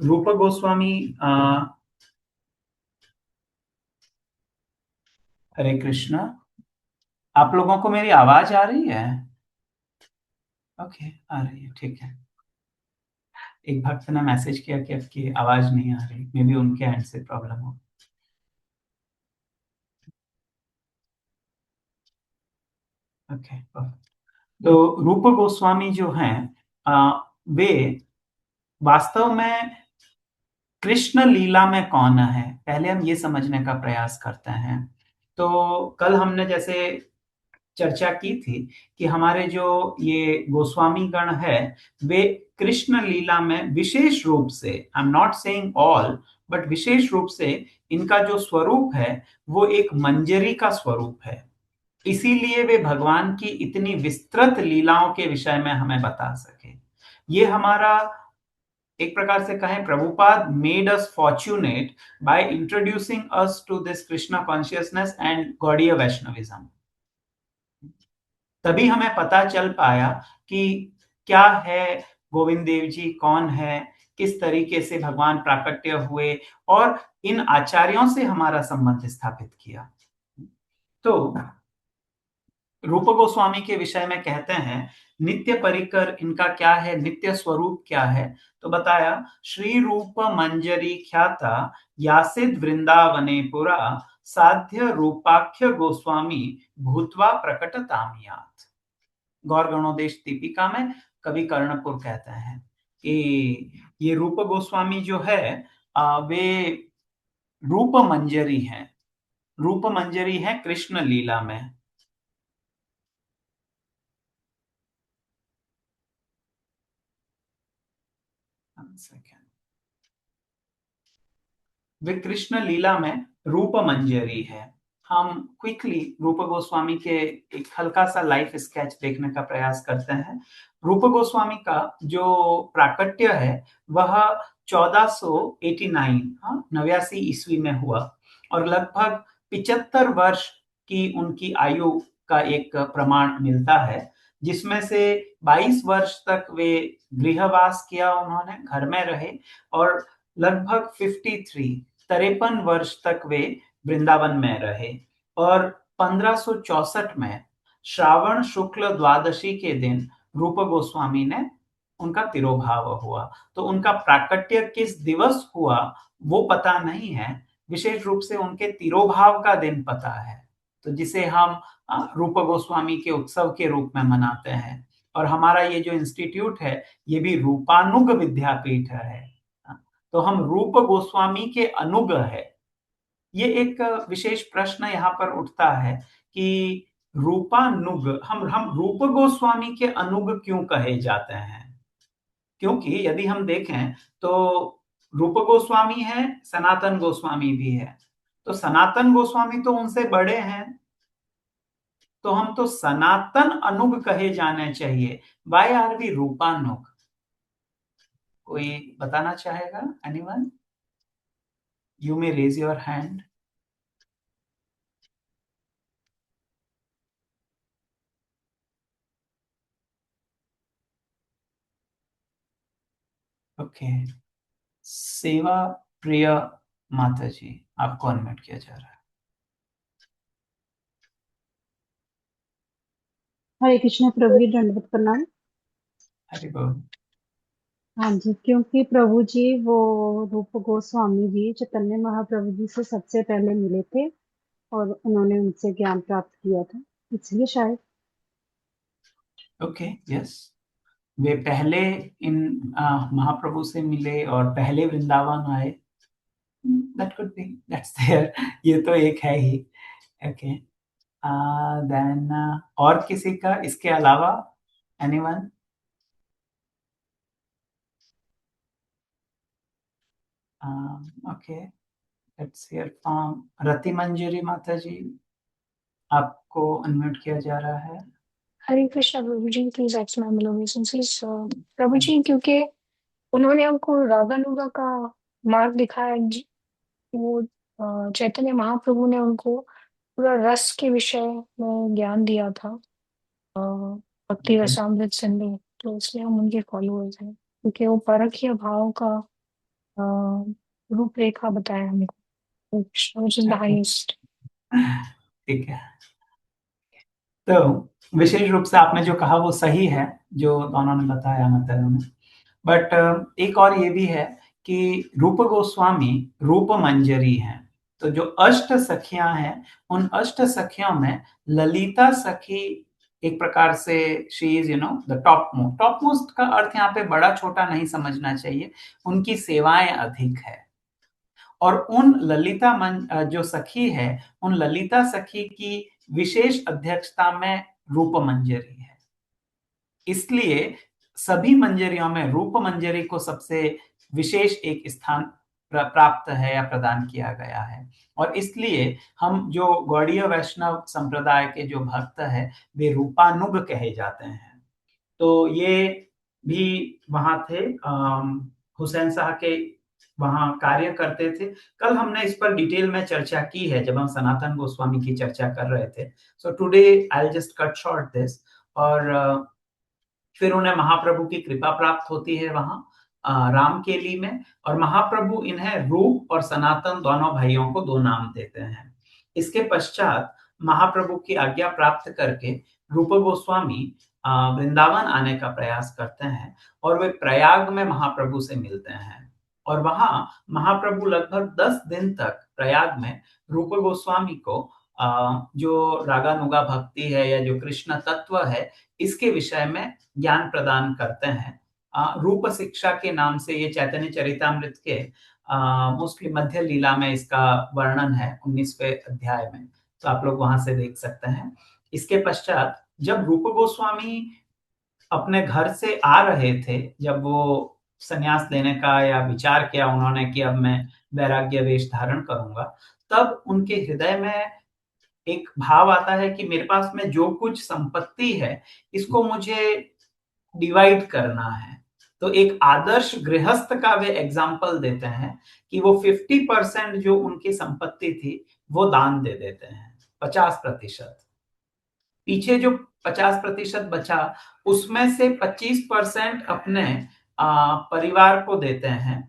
रूप गोस्वामी। हरे कृष्णा। आप लोगों को मेरी आवाज आ रही है? ओके, आ रही है, ठीक है। एक भक्त ने मैसेज किया कि आपकी आवाज नहीं आ रही, मे बी उनके एंड से प्रॉब्लम हो। ओके। तो रूप गोस्वामी जो हैं, वे वास्तव में कृष्ण लीला में कौन है, पहले हम ये समझने का प्रयास करते हैं। तो कल हमने जैसे चर्चा की थी कि हमारे जो ये गोस्वामी गण है, वे कृष्ण लीला में विशेष रूप से, I am not saying all, but विशेष रूप से इनका जो स्वरूप है वो एक मंजरी का स्वरूप है। इसीलिए वे भगवान की इतनी विस्तृत लीलाओं के विषय में हमें बता सके। ये हमारा, एक प्रकार से कहें, Prabhupada made us fortunate by introducing us to this Krishna consciousness and Gaudiya Vaishnavism. तभी हमें पता चल पाया कि क्या है गोविंद देव जी, कौन है, किस तरीके से भगवान प्राकट्य हुए, और इन आचार्यों से हमारा संबंध स्थापित किया। तो रूप गोस्वामी के विषय में कहते हैं, नित्य परिकर इनका क्या है, नित्य स्वरूप क्या है। तो बताया, श्री रूप मंजरी ख्याता यासिद वृंदावने पुरा साध्य रूपाख्य गोस्वामी भूतवा प्रकटतामियात। गौर गणोदेश दीपिका में कवि कर्णपुर कहते हैं कि ये रूप गोस्वामी जो है, वे रूप मंजरी हैं। रूप मंजरी है कृष्ण लीला में। वे कृष्ण लीला में रूप मंजरी है। हम क्विकली रूप गोस्वामी के एक हल्का सा लाइफ स्केच देखने का प्रयास करते हैं। रूप गोस्वामी का जो प्राकट्य है वह 1489, हाँ, 89 ईस्वी में हुआ, और लगभग 75 वर्ष की उनकी आयु का एक प्रमाण मिलता है, जिसमें से 22 वर्ष तक वे गृहवास किया, उन्होंने घर में रहे, और लगभग 53 वर्ष तक वे वृंदावन में रहे। और 1564 में श्रावण शुक्ल द्वादशी के दिन रूप गोस्वामी ने, उनका तिरोभाव हुआ। तो उनका प्राकट्य किस दिवस हुआ वो पता नहीं है, विशेष रूप से उनके तिरोभाव का दिन पता है, तो जिसे हम रूप गोस्वामी के उत्सव के रूप में मनाते हैं। और हमारा ये जो इंस्टीट्यूट है ये भी रूपानुग विद्यापीठ है। तो हम रूप गोस्वामी के अनुग है। ये एक विशेष प्रश्न यहाँ पर उठता है कि रूपानुग, हम रूप गोस्वामी के अनुग क्यों कहे जाते हैं? क्योंकि यदि हम देखें तो रूप गोस्वामी है, सनातन गोस्वामी भी है, तो सनातन गोस्वामी तो उनसे बड़े हैं, तो हम तो सनातन अनुग कहे जाने चाहिए। Why are we Rupanuga? कोई बताना चाहेगा? Anyone? You may raise your hand. Okay. सेवा प्रिय माता जी, आपको अनम्यूट किया जा रहा है। हरे कृष्ण प्रभु जी, दंडवत प्रणाम। हरि बोल। हाँ जी, क्योंकि प्रभु जी वो रूप गोस्वामी जी चैतन्य महाप्रभु जी से सबसे पहले मिले थे और उन्होंने उनसे ज्ञान प्राप्त किया था, इसलिए शायद। Okay, yes. वे पहले इन महाप्रभु से मिले और पहले वृंदावन आए। That could be, that's there. ये तो एक है ही। ओके। देन और किसी का इसके अलावा? Anyone? Okay, let's hear from Rati Manjari माता जी, आपको अनम्यूट किया जा रहा है। हरे कृष्णा प्रभु जी, please accept my humble obeisances। प्रभु जी, क्योंकि उन्होंने हमको रागानुगा का मार्ग दिखाया, वो चैतन्य महाप्रभु ने उनको पूरा रस के विषय में ज्ञान दिया था, भक्ति Okay. रसामृत सिंधु। तो इसलिए हम उनके फॉलोअर्स हैं, क्योंकि वो परखीय भाव का रूपरेखा बताया हमें, which is the highest. ठीक है। तो विशेष रूप से आपने जो कहा वो सही है, जो दोनों ने बताया मतलब में। बट एक और ये भी है कि रूप गोस्वामी रूप मंजरी हैं। तो जो अष्ट सखियां हैं, उन अष्ट सखियों में ललिता सखी एक प्रकार से she is the top most का अर्थ यहाँ पे बड़ा छोटा नहीं समझना चाहिए, उनकी सेवाएं अधिक है। और उन ललिता जो सखी है, उन ललिता सखी की विशेष अध्यक्षता में रूप मंजरी है। इसलिए सभी मंजरियों में रूप मंजरी को सबसे विशेष एक स्थान प्राप्त है या प्रदान किया गया है। और इसलिए हम जो गौड़ीय वैष्णव संप्रदाय के जो भक्त हैं, वे रूपानुग कहे जाते हैं। तो ये भी वहां थे, हुसैन शाह के वहां कार्य करते थे। कल हमने इस पर डिटेल में चर्चा की है जब हम सनातन गोस्वामी की चर्चा कर रहे थे। So today I will just cut short this. और फिर उन्हें महाप्रभु की कृपा प्राप्त होती है वहां रामकेली में, और महाप्रभु इन्हें रूप और सनातन दोनों भाइयों को दो नाम देते हैं। इसके पश्चात महाप्रभु की आज्ञा प्राप्त करके रूप गोस्वामी वृंदावन आने का प्रयास करते हैं, और वे प्रयाग में महाप्रभु से मिलते हैं। और वहां महाप्रभु लगभग 10 दिन तक प्रयाग में रूप गोस्वामी को जो रागानुगा भक्ति है या जो कृष्ण तत्व है, इसके विषय में ज्ञान प्रदान करते हैं। रूप शिक्षा के नाम से ये चैतन्य चरितामृत के मोस्टली मध्य लीला में इसका वर्णन है 19वें अध्याय में, तो आप लोग वहां से देख सकते हैं। इसके पश्चात जब रूप गोस्वामी अपने घर से आ रहे थे, जब वो संन्यास लेने का या विचार किया उन्होंने कि अब मैं वैराग्य वेश धारण करूंगा, तब उनके हृदय में एक भाव आता है कि मेरे पास में जो कुछ संपत्ति है, इसको मुझे डिवाइड करना है। तो एक आदर्श गृहस्थ का वे एग्जाम्पल देते हैं कि वो 50% जो उनकी संपत्ति थी वो दान दे देते हैं, 50%। पीछे जो 50% बचा, उसमें से 25% अपने परिवार को देते हैं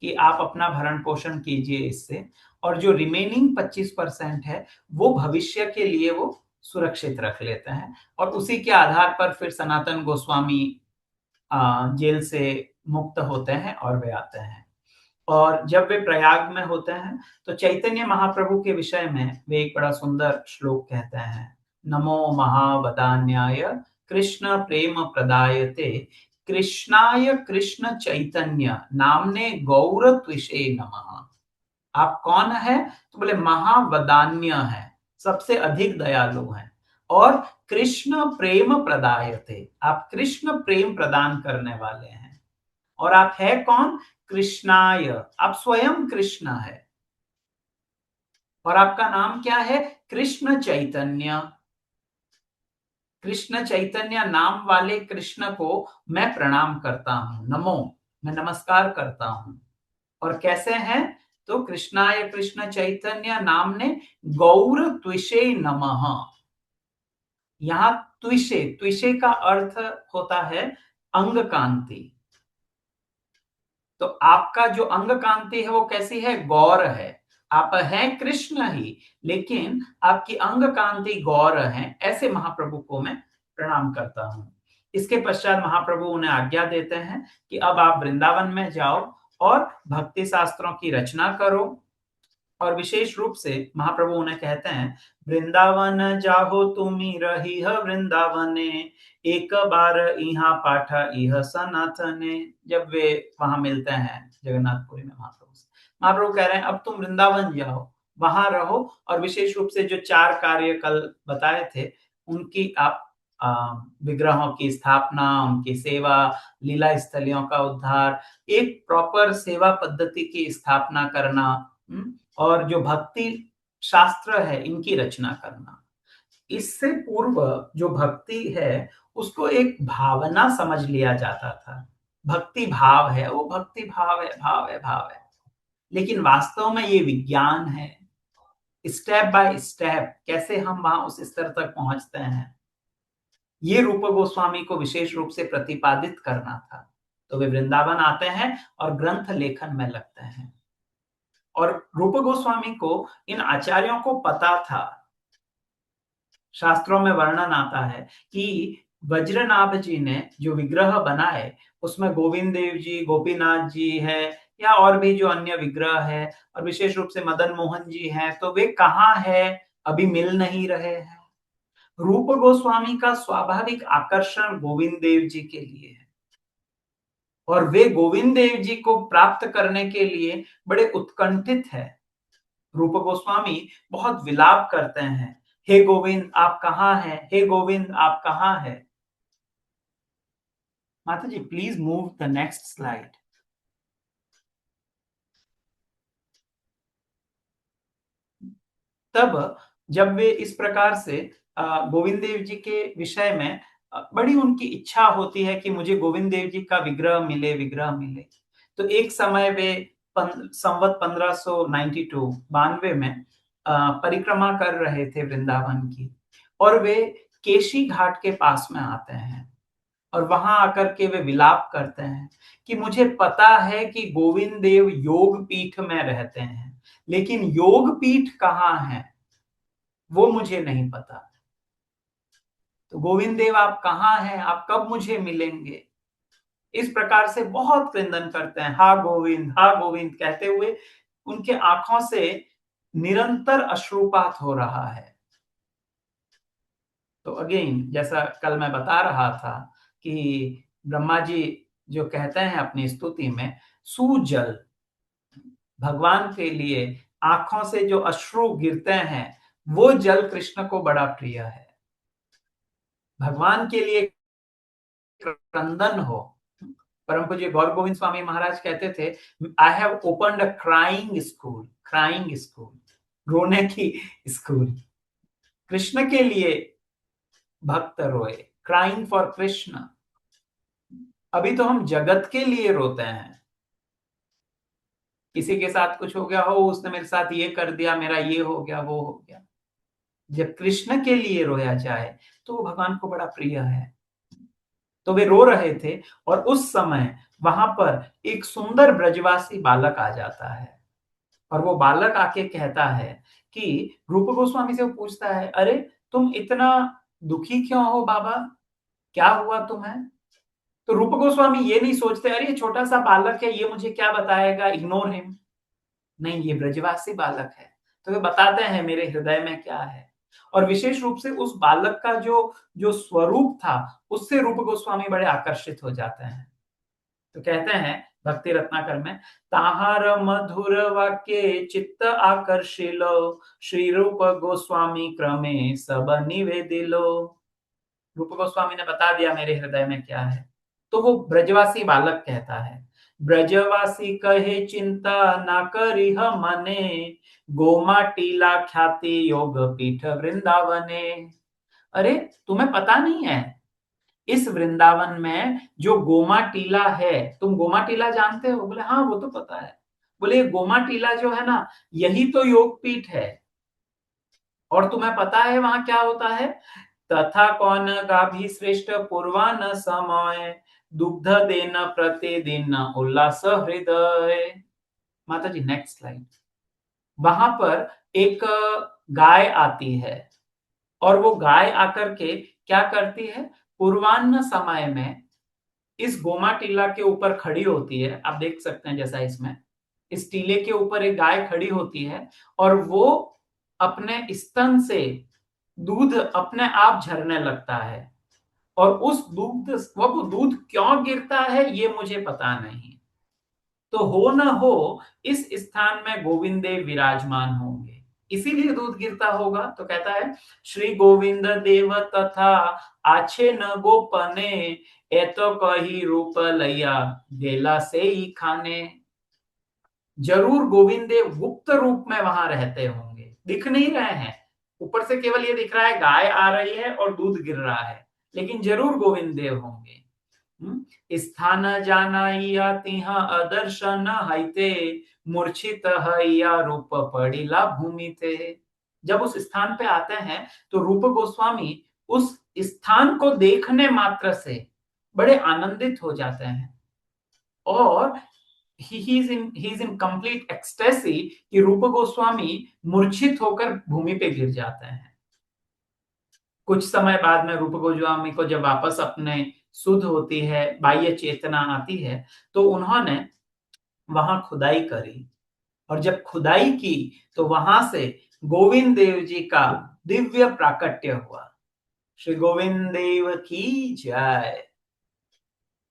कि आप अपना भरण पोषण कीजिए इससे, और जो रिमेनिंग 25% है वो भविष्य के लिए वो सुरक्षित रख लेते हैं। और उसी के आधार पर फिर सनातन गोस्वामी जेल से मुक्त होते हैं और वे आते हैं। और जब वे प्रयाग में होते हैं तो चैतन्य महाप्रभु के विषय में वे एक बड़ा सुंदर श्लोक कहते हैं, नमो महावदान्याय कृष्ण प्रेम प्रदायते कृष्णाय कृष्ण चैतन्य नामने गौर त्विषे नमः। आप कौन है? तो बोले महावदान्य है, सबसे अधिक दयालु हैं, और कृष्ण प्रेम प्रदायते, आप कृष्ण प्रेम प्रदान करने वाले हैं। और आप है कौन? कृष्णाय, आप स्वयं कृष्ण है। और आपका नाम क्या है? कृष्ण चैतन्य। कृष्ण चैतन्य नाम वाले कृष्ण को मैं प्रणाम करता हूं, नमो, मैं नमस्कार करता हूं। और कैसे हैं? तो कृष्णाय कृष्ण चैतन्य नामने गौर त्विषे नमः। यहां त्विषे, त्विषे का अर्थ होता है अंग कांति। तो आपका जो अंग कांति है वो कैसी है? गौर है। आप हैं कृष्ण ही, लेकिन आपकी अंग कांति गौर है। ऐसे महाप्रभु को मैं प्रणाम करता हूं। इसके पश्चात महाप्रभु उन्हें आज्ञा देते हैं कि अब आप वृंदावन में जाओ और भक्ति शास्त्रों की रचना करो। और विशेष रूप से महाप्रभु उन्हें कहते हैं, वृंदावन जाहो तुमी रही वृंदावने, एक बार इहा पाठा इह सनातने। जब वे वहां मिलते हैं जगन्नाथपुरी में महाप्रभु से, महाप्रभु कह रहे हैं अब तुम वृंदावन जाओ, वहां रहो, और विशेष रूप से जो 4 कार्य कल बताए थे उनकी आप विग्रहों की स्थापना, उनकी सेवा, लीला स्थलियों का उद्धार, एक प्रॉपर सेवा पद्धति की स्थापना करना, और जो भक्ति शास्त्र है इनकी रचना करना। इससे पूर्व जो भक्ति है उसको एक भावना समझ लिया जाता था। भक्ति भाव है, वो भक्ति भाव है, भाव है, भाव है। लेकिन वास्तव में ये विज्ञान है। स्टेप बाय स्टेप कैसे हम वहां उस स्तर तक पहुंचते हैं, ये रूप गोस्वामी को विशेष रूप से प्रतिपादित करना था। तो वे वृंदावन आते हैं और ग्रंथ लेखन में लगते हैं। और रूप गोस्वामी को इन आचार्यों को पता था, शास्त्रों में वर्णन आता है कि वज्रनाभ जी ने जो विग्रह बनाए उसमें गोविंद देव जी, गोपीनाथ जी है या और भी जो अन्य विग्रह है, और विशेष रूप से मदन मोहन जी हैं, तो वे कहाँ है, अभी मिल नहीं रहे हैं। रूप गोस्वामी का स्वाभाविक आकर्षण गोविंद देव जी के लिए है और वे गोविंद देव जी को प्राप्त करने के लिए बड़े उत्कंठित है। रूप गोस्वामी बहुत विलाप करते हैं, हे गोविंद आप कहाँ हैं, हे गोविंद आप कहाँ हैं। माता जी please move the next slide. तब जब वे इस प्रकार से गोविंद देव जी के विषय में बड़ी उनकी इच्छा होती है कि मुझे गोविंद देव जी का विग्रह मिले, तो एक समय वे संवत 1592 में परिक्रमा कर रहे थे वृंदावन की, और वे केशी घाट के पास में आते हैं और वहां आकर के वे विलाप करते हैं कि मुझे पता है कि गोविंद देव योग पीठ में रहते हैं, लेकिन योग पीठ कहाँ है वो मुझे नहीं पता। तो गोविंद देव आप कहाँ हैं, आप कब मुझे मिलेंगे, इस प्रकार से बहुत क्रंदन करते हैं। हा गोविंद कहते हुए उनके आंखों से निरंतर अश्रुपात हो रहा है। तो अगेन जैसा कल मैं बता रहा था कि ब्रह्मा जी जो कहते हैं अपनी स्तुति में, सुजल, भगवान के लिए आंखों से जो अश्रु गिरते हैं वो जल कृष्ण को बड़ा प्रिय है। भगवान के लिए क्रंदन हो। परम पूज्य गौर गोविंद स्वामी महाराज कहते थे, I have opened a crying school, रोने की स्कूल। कृष्ण के लिए भक्त रोए, क्राइंग फॉर कृष्ण। अभी तो हम जगत के लिए रोते हैं, किसी के साथ कुछ हो गया हो, उसने मेरे साथ ये कर दिया, मेरा ये हो गया, वो हो गया। जब कृष्ण के लिए रोया जाए तो भगवान को बड़ा प्रिय है। तो वे रो रहे थे और उस समय वहां पर एक सुंदर ब्रजवासी बालक आ जाता है और वो बालक आके कहता है कि रूप गोस्वामी से वो पूछता है, अरे तुम इतना दुखी क्यों हो बाबा, क्या हुआ तुम्हें। तो रूप गोस्वामी ये नहीं सोचते अरे ये छोटा सा बालक है, ये मुझे क्या बताएगा, इग्नोर हिम। नहीं, ये ब्रजवासी बालक है। तो वे बताते हैं मेरे हृदय में क्या है, और विशेष रूप से उस बालक का जो जो स्वरूप था उससे रूप गोस्वामी बड़े आकर्षित हो जाते हैं। तो कहते हैं भक्ति रत्नाकर में, ताहार मधुर वाक्य चित्त आकर्षिलो, श्री रूप गोस्वामी क्रमे सब निवेदिलो। रूप गोस्वामी ने बता दिया मेरे हृदय में क्या है। तो वो ब्रजवासी बालक कहता है, ब्रजवासी कहे चिंता ना करिह मने, गोमा टीला ख्याति योग पीठ वृंदावने। अरे तुम्हें पता नहीं है, इस वृंदावन में जो गोमा टीला है, तुम गोमा टीला जानते हो। बोले हाँ वो तो पता है। बोले गोमा टीला जो है ना, यही तो योग पीठ है। और तुम्हें पता है वहां क्या होता है, तथा कौन गाभी श्रेष्ठ पूर्वान समय, दुग्ध देन प्रतिदिन उल्लास हृदय। माता जी नेक्स्ट स्लाइड। वहां पर एक गाय आती है और वो गाय आकर के क्या करती है, पूर्वान्न समय में इस गोमा टीला के ऊपर खड़ी होती है। आप देख सकते हैं जैसा इसमें इस टीले के ऊपर एक गाय खड़ी होती है और वो अपने स्तन से दूध अपने आप झरने लगता है, और उस दूध वो दूध क्यों गिरता है ये मुझे पता नहीं। तो हो न हो इस स्थान में गोविंद देव विराजमान होंगे, इसीलिए दूध गिरता होगा। तो कहता है, श्री गोविंद देव तथा आछे न गोपने, ए तो कही रूप लैया गेला से ही खाने। जरूर गोविंद देव गुप्त रूप में वहां रहते होंगे, दिख नहीं रहे हैं। ऊपर से केवल ये दिख रहा है गाय आ रही है और दूध गिर रहा है, लेकिन जरूर गोविंद देव होंगे। स्थान जानाइया तिहा अदर्शन हाइते, मूर्छित हैया रूप पड़िला भूमि थे। जब उस स्थान पे आते हैं तो रूप गोस्वामी उस स्थान को देखने मात्र से बड़े आनंदित हो जाते हैं और he is in complete ecstasy कि रूप गोस्वामी मूर्छित होकर भूमि पे गिर जाते हैं। कुछ समय बाद में रूप गोस्वामी को जब वापस अपने शुद्ध होती है, बाह्य चेतना आती है, तो उन्होंने वहां खुदाई करी और जब खुदाई की तो वहां से गोविंद देव जी का दिव्य प्राकट्य हुआ। श्री गोविंद देव की जय।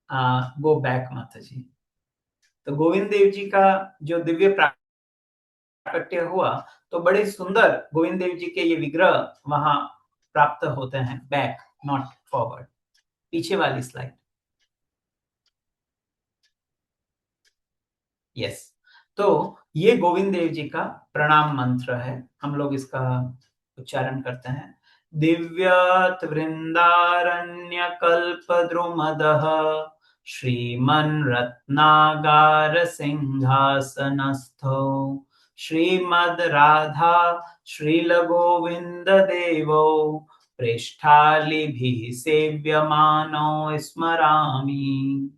गो बैक माता जी। तो गोविंद देव जी का जो दिव्य प्राकट्य हुआ तो बड़े सुंदर गोविंद देव जी के ये विग्रह वहां प्राप्त होते हैं। बैक, नॉट फॉरवर्ड, पीछे वाली स्लाइड। यस, तो ये गोविंद देव जी का प्रणाम मंत्र है, हम लोग इसका उच्चारण करते हैं। दिव्यत वृंदारण्य कल्प द्रुमदः श्रीमन् रत्नागार सिंहासनस्थो श्रीमद् राधा श्रील गोविंद देवो पृष्ठालिभिः सेव्यमानो स्मरामि।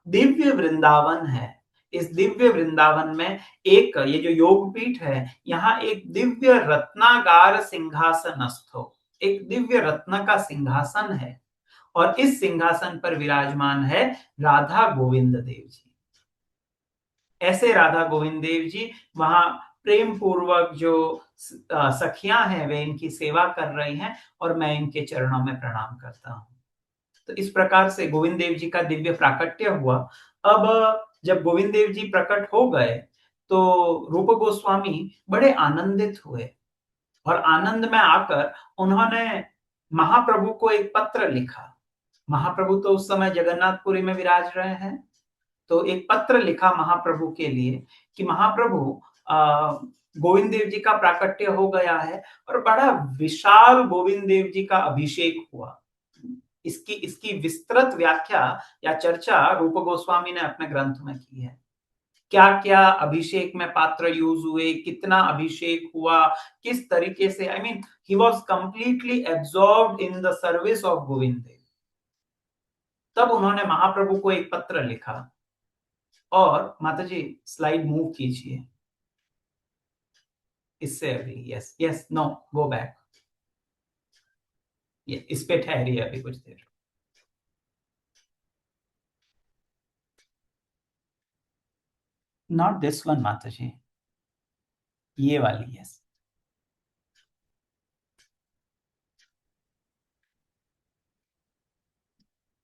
दिव्य वृंदावन है। इस दिव्य वृंदावन में एक ये जो योगपीठ है, यहाँ एक दिव्य रत्नागार सिंहासनस्थो, एक दिव्य रत्न का सिंहासन है और इस सिंहासन पर विराजमान है राधा गोविंद देव जी। ऐसे राधा गोविंद देव जी वहां प्रेम पूर्वक जो सखियां हैं वे इनकी सेवा कर रही हैं और मैं इनके चरणों में प्रणाम करता हूं। तो इस प्रकार से गोविंद देव जी का दिव्य प्राकट्य हुआ। अब जब गोविंद देव जी प्रकट हो गए तो रूप गोस्वामी बड़े आनंदित हुए और आनंद में आकर उन्होंने महाप्रभु को एक पत्र लिखा। महाप्रभु तो उस समय जगन्नाथपुरी में विराज रहे हैं, तो एक पत्र लिखा महाप्रभु के लिए कि महाप्रभु गोविंद देव जी का प्राकट्य हो गया है और बड़ा विशाल गोविंद देव जी का अभिषेक हुआ। इसकी विस्तृत व्याख्या या चर्चा रूप गोस्वामी ने अपने ग्रंथ में की है। क्या क्या अभिषेक में पात्र यूज हुए, कितना अभिषेक हुआ, किस तरीके से, I mean he was completely absorbed in the service of Govind Dev. तब उन्होंने महाप्रभु को एक पत्र लिखा। और माता जी स्लाइड मूव कीजिए इससे अभी। Yes yes, no, go back. इस पे ठहरिए अभी कुछ देर। नॉट दिस वन माता जी, ये वाली। यस,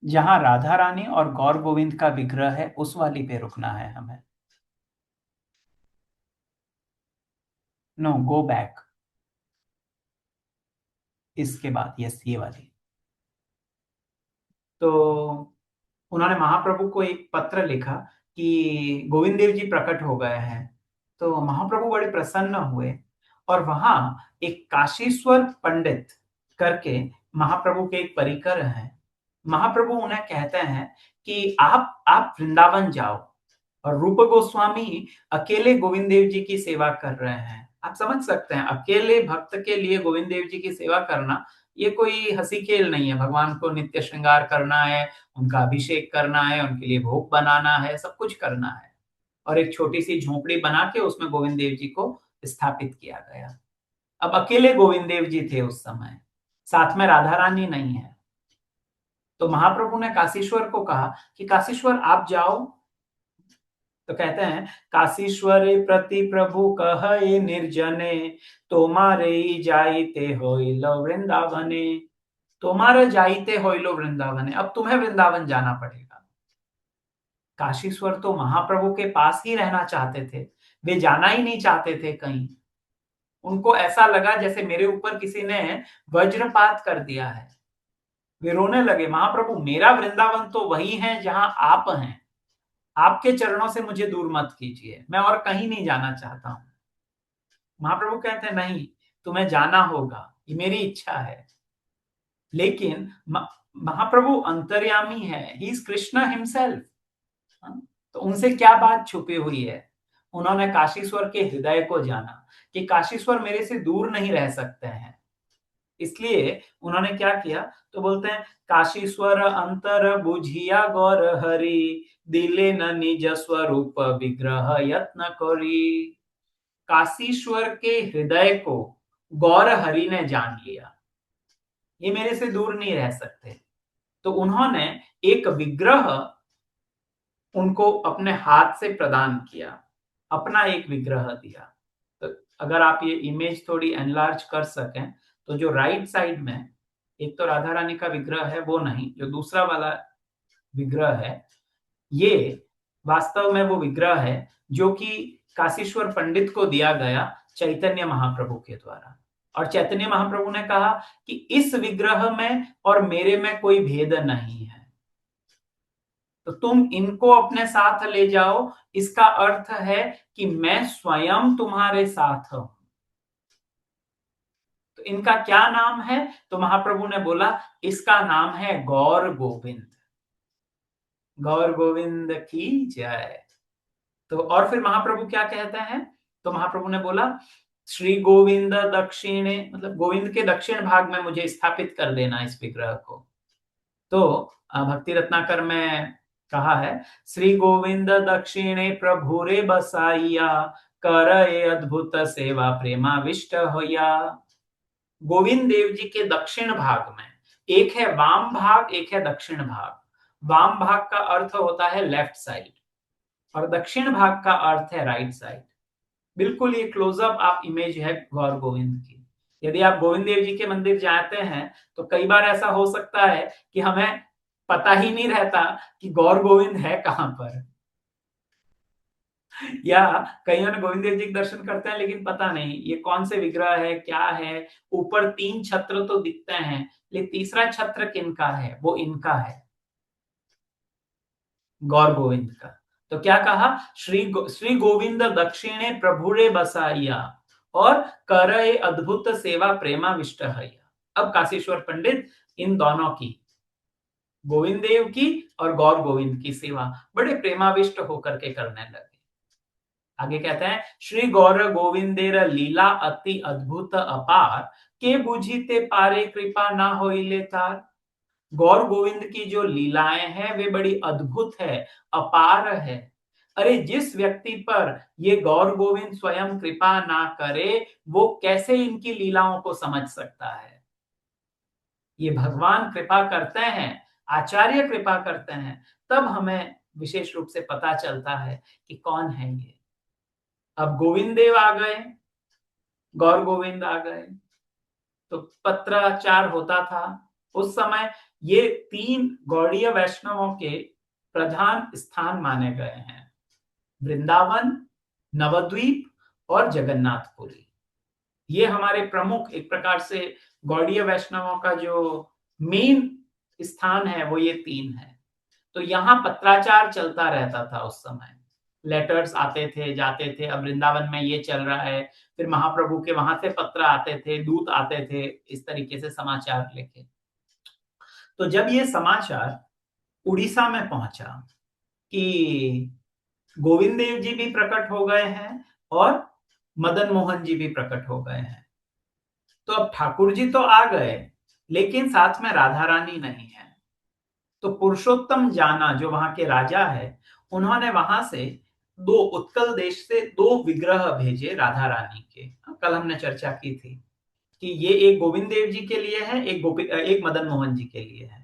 जहां राधा रानी और गौर गोविंद का विग्रह है उस वाली पे रुकना है हमें। नो, गो बैक इसके बाद। यस, ये वाली। तो उन्होंने महाप्रभु को एक पत्र लिखा कि गोविंद देव जी प्रकट हो गए हैं। तो महाप्रभु बड़े प्रसन्न हुए और वहां एक काशीश्वर पंडित करके महाप्रभु के एक परिकर हैं। महाप्रभु उन्हें कहते हैं कि आप वृंदावन जाओ, और रूप गोस्वामी अकेले गोविंद देव जी की सेवा कर रहे हैं। आप समझ सकते हैं, अकेले भक्त के लिए गोविंद देव जी की सेवा करना ये कोई हंसी खेल नहीं है। भगवान को नित्य श्रृंगार करना है, उनका अभिषेक करना है, उनके लिए भोग बनाना है, सब कुछ करना है। और एक छोटी सी झोपड़ी बना के उसमें गोविंद देव जी को स्थापित किया गया। अब अकेले गोविंद देव जी थे उस समय, साथ में राधा रानी नहीं है। तो महाप्रभु ने काशीश्वर को कहा कि काशीश्वर आप जाओ। तो कहते हैं, काशीश्वरे प्रति प्रभु कहे निर्जने, तोमारे जाइते होइलो वृंदावने। तुम्हारे जाइते होइलो वृंदावने, अब तुम्हें वृंदावन जाना पड़ेगा। काशीश्वर तो महाप्रभु के पास ही रहना चाहते थे, वे जाना ही नहीं चाहते थे कहीं। उनको ऐसा लगा जैसे मेरे ऊपर किसी ने वज्रपात कर दिया है। वे रोने लगे, महाप्रभु मेरा वृंदावन तो वही है जहां आप हैं, आपके चरणों से मुझे दूर मत कीजिए, मैं और कहीं नहीं जाना चाहता हूं। महाप्रभु कहते हैं, नहीं, तुम्हें जाना होगा, ये मेरी इच्छा है। लेकिन महाप्रभु अंतर्यामी है, ही इज कृष्ण हिमसेल्फ। तो उनसे क्या बात छुपी हुई है? उन्होंने काशीश्वर के हृदय को जाना कि काशीश्वर मेरे से दूर नहीं रह सकते हैं। इसलिए उन्होंने क्या किया, तो बोलते हैं काशीश्वर अंतर बुझिया गौर हरि, दिले न निज स्वरूप विग्रह यत्न करी। काशीश्वर के हृदय को गौर हरि ने जान लिया, ये मेरे से दूर नहीं रह सकते। तो उन्होंने एक विग्रह उनको अपने हाथ से प्रदान किया, अपना एक विग्रह दिया। तो अगर आप ये इमेज थोड़ी एनलार्ज कर सकें, तो जो राइट साइड में एक तो राधा रानी का विग्रह है, वो नहीं, जो दूसरा वाला विग्रह है, ये वास्तव में वो विग्रह है जो कि काशीश्वर पंडित को दिया गया चैतन्य महाप्रभु के द्वारा। और चैतन्य महाप्रभु ने कहा कि इस विग्रह में और मेरे में कोई भेद नहीं है, तो तुम इनको अपने साथ ले जाओ। इसका अर्थ है कि मैं स्वयं तुम्हारे साथ हूं। तो इनका क्या नाम है? तो महाप्रभु ने बोला इसका नाम है गौर गोविंद। गौर गोविंद की जय। तो और फिर महाप्रभु क्या कहते हैं? तो महाप्रभु ने बोला श्री गोविंद दक्षिणे, मतलब गोविंद के दक्षिण भाग में मुझे स्थापित कर देना इस विग्रह को। तो भक्ति रत्नाकर में कहा है, श्री गोविंद दक्षिणे प्रभुरे बसाइया, करे अद्भुत सेवा प्रेमाविष्ट होया। गोविंद देव जी के दक्षिण भाग में, एक है वाम भाग, एक है दक्षिण भाग। वाम भाग का अर्थ होता है लेफ्ट साइड और दक्षिण भाग का अर्थ है राइट साइड। बिल्कुल ये क्लोजअप आप इमेज है गौर गोविंद की। यदि आप गोविंद देव जी के मंदिर जाते हैं तो कई बार ऐसा हो सकता है कि हमें पता ही नहीं रहता कि गौर गोविंद है कहां पर, या कईयों ने गोविंद देव जी के दर्शन करते हैं लेकिन पता नहीं ये कौन से विग्रह है, क्या है। ऊपर 3 छत्र तो दिखते हैं, लेकिन तीसरा छत्र किनका है? वो इनका है, गौर गोविंद का। तो क्या कहा? श्री गोविंद दक्षिणे प्रभुरे बसाइया और करे अद्भुत सेवा प्रेमाविष्ट हैया। अब काशीश्वर पंडित इन दोनों की, गोविंद देव की और गौर गोविंद की सेवा बड़े प्रेमाविष्ट होकर के करने लगे। आगे कहते हैं श्री गौर गोविंदेर लीला अति अद्भुत अपार, के बुझीते पारे कृपा ना होइले तार। गौर गोविंद की जो लीलाएं हैं वे बड़ी अद्भुत है, अपार है। अरे जिस व्यक्ति पर ये गौर गोविंद स्वयं कृपा ना करे, वो कैसे इनकी लीलाओं को समझ सकता है? ये भगवान कृपा करते हैं, आचार्य कृपा करते हैं, तब हमें विशेष रूप से पता चलता है कि कौन है ये। अब गोविंद देव आ गए, गौर गोविंद आ गए, तो पत्राचार होता था उस समय। ये 3 गौड़ीय वैष्णवों के प्रधान स्थान माने गए हैं, वृंदावन, नवद्वीप और जगन्नाथपुरी। ये हमारे प्रमुख, एक प्रकार से गौड़ीय वैष्णवों का जो मेन स्थान है वो ये 3 है। तो यहाँ पत्राचार चलता रहता था उस समय, लेटर्स आते थे जाते थे। अब वृंदावन में ये चल रहा है, फिर महाप्रभु के वहां से पत्र आते थे, दूत आते थे, इस तरीके से समाचार लेके। तो जब ये समाचार उड़ीसा में पहुंचा कि गोविंद देव जी भी प्रकट हो गए हैं और मदन मोहन जी भी प्रकट हो गए हैं, तो अब ठाकुर जी तो आ गए लेकिन साथ में राधा रानी नहीं है। तो पुरुषोत्तम जाना जो वहां के राजा है, उन्होंने वहां से 2 उत्कल देश से 2 विग्रह भेजे राधा रानी के। कल हमने चर्चा की थी कि ये एक गोविंद देव जी के लिए है, एक मदन मोहन जी के लिए है।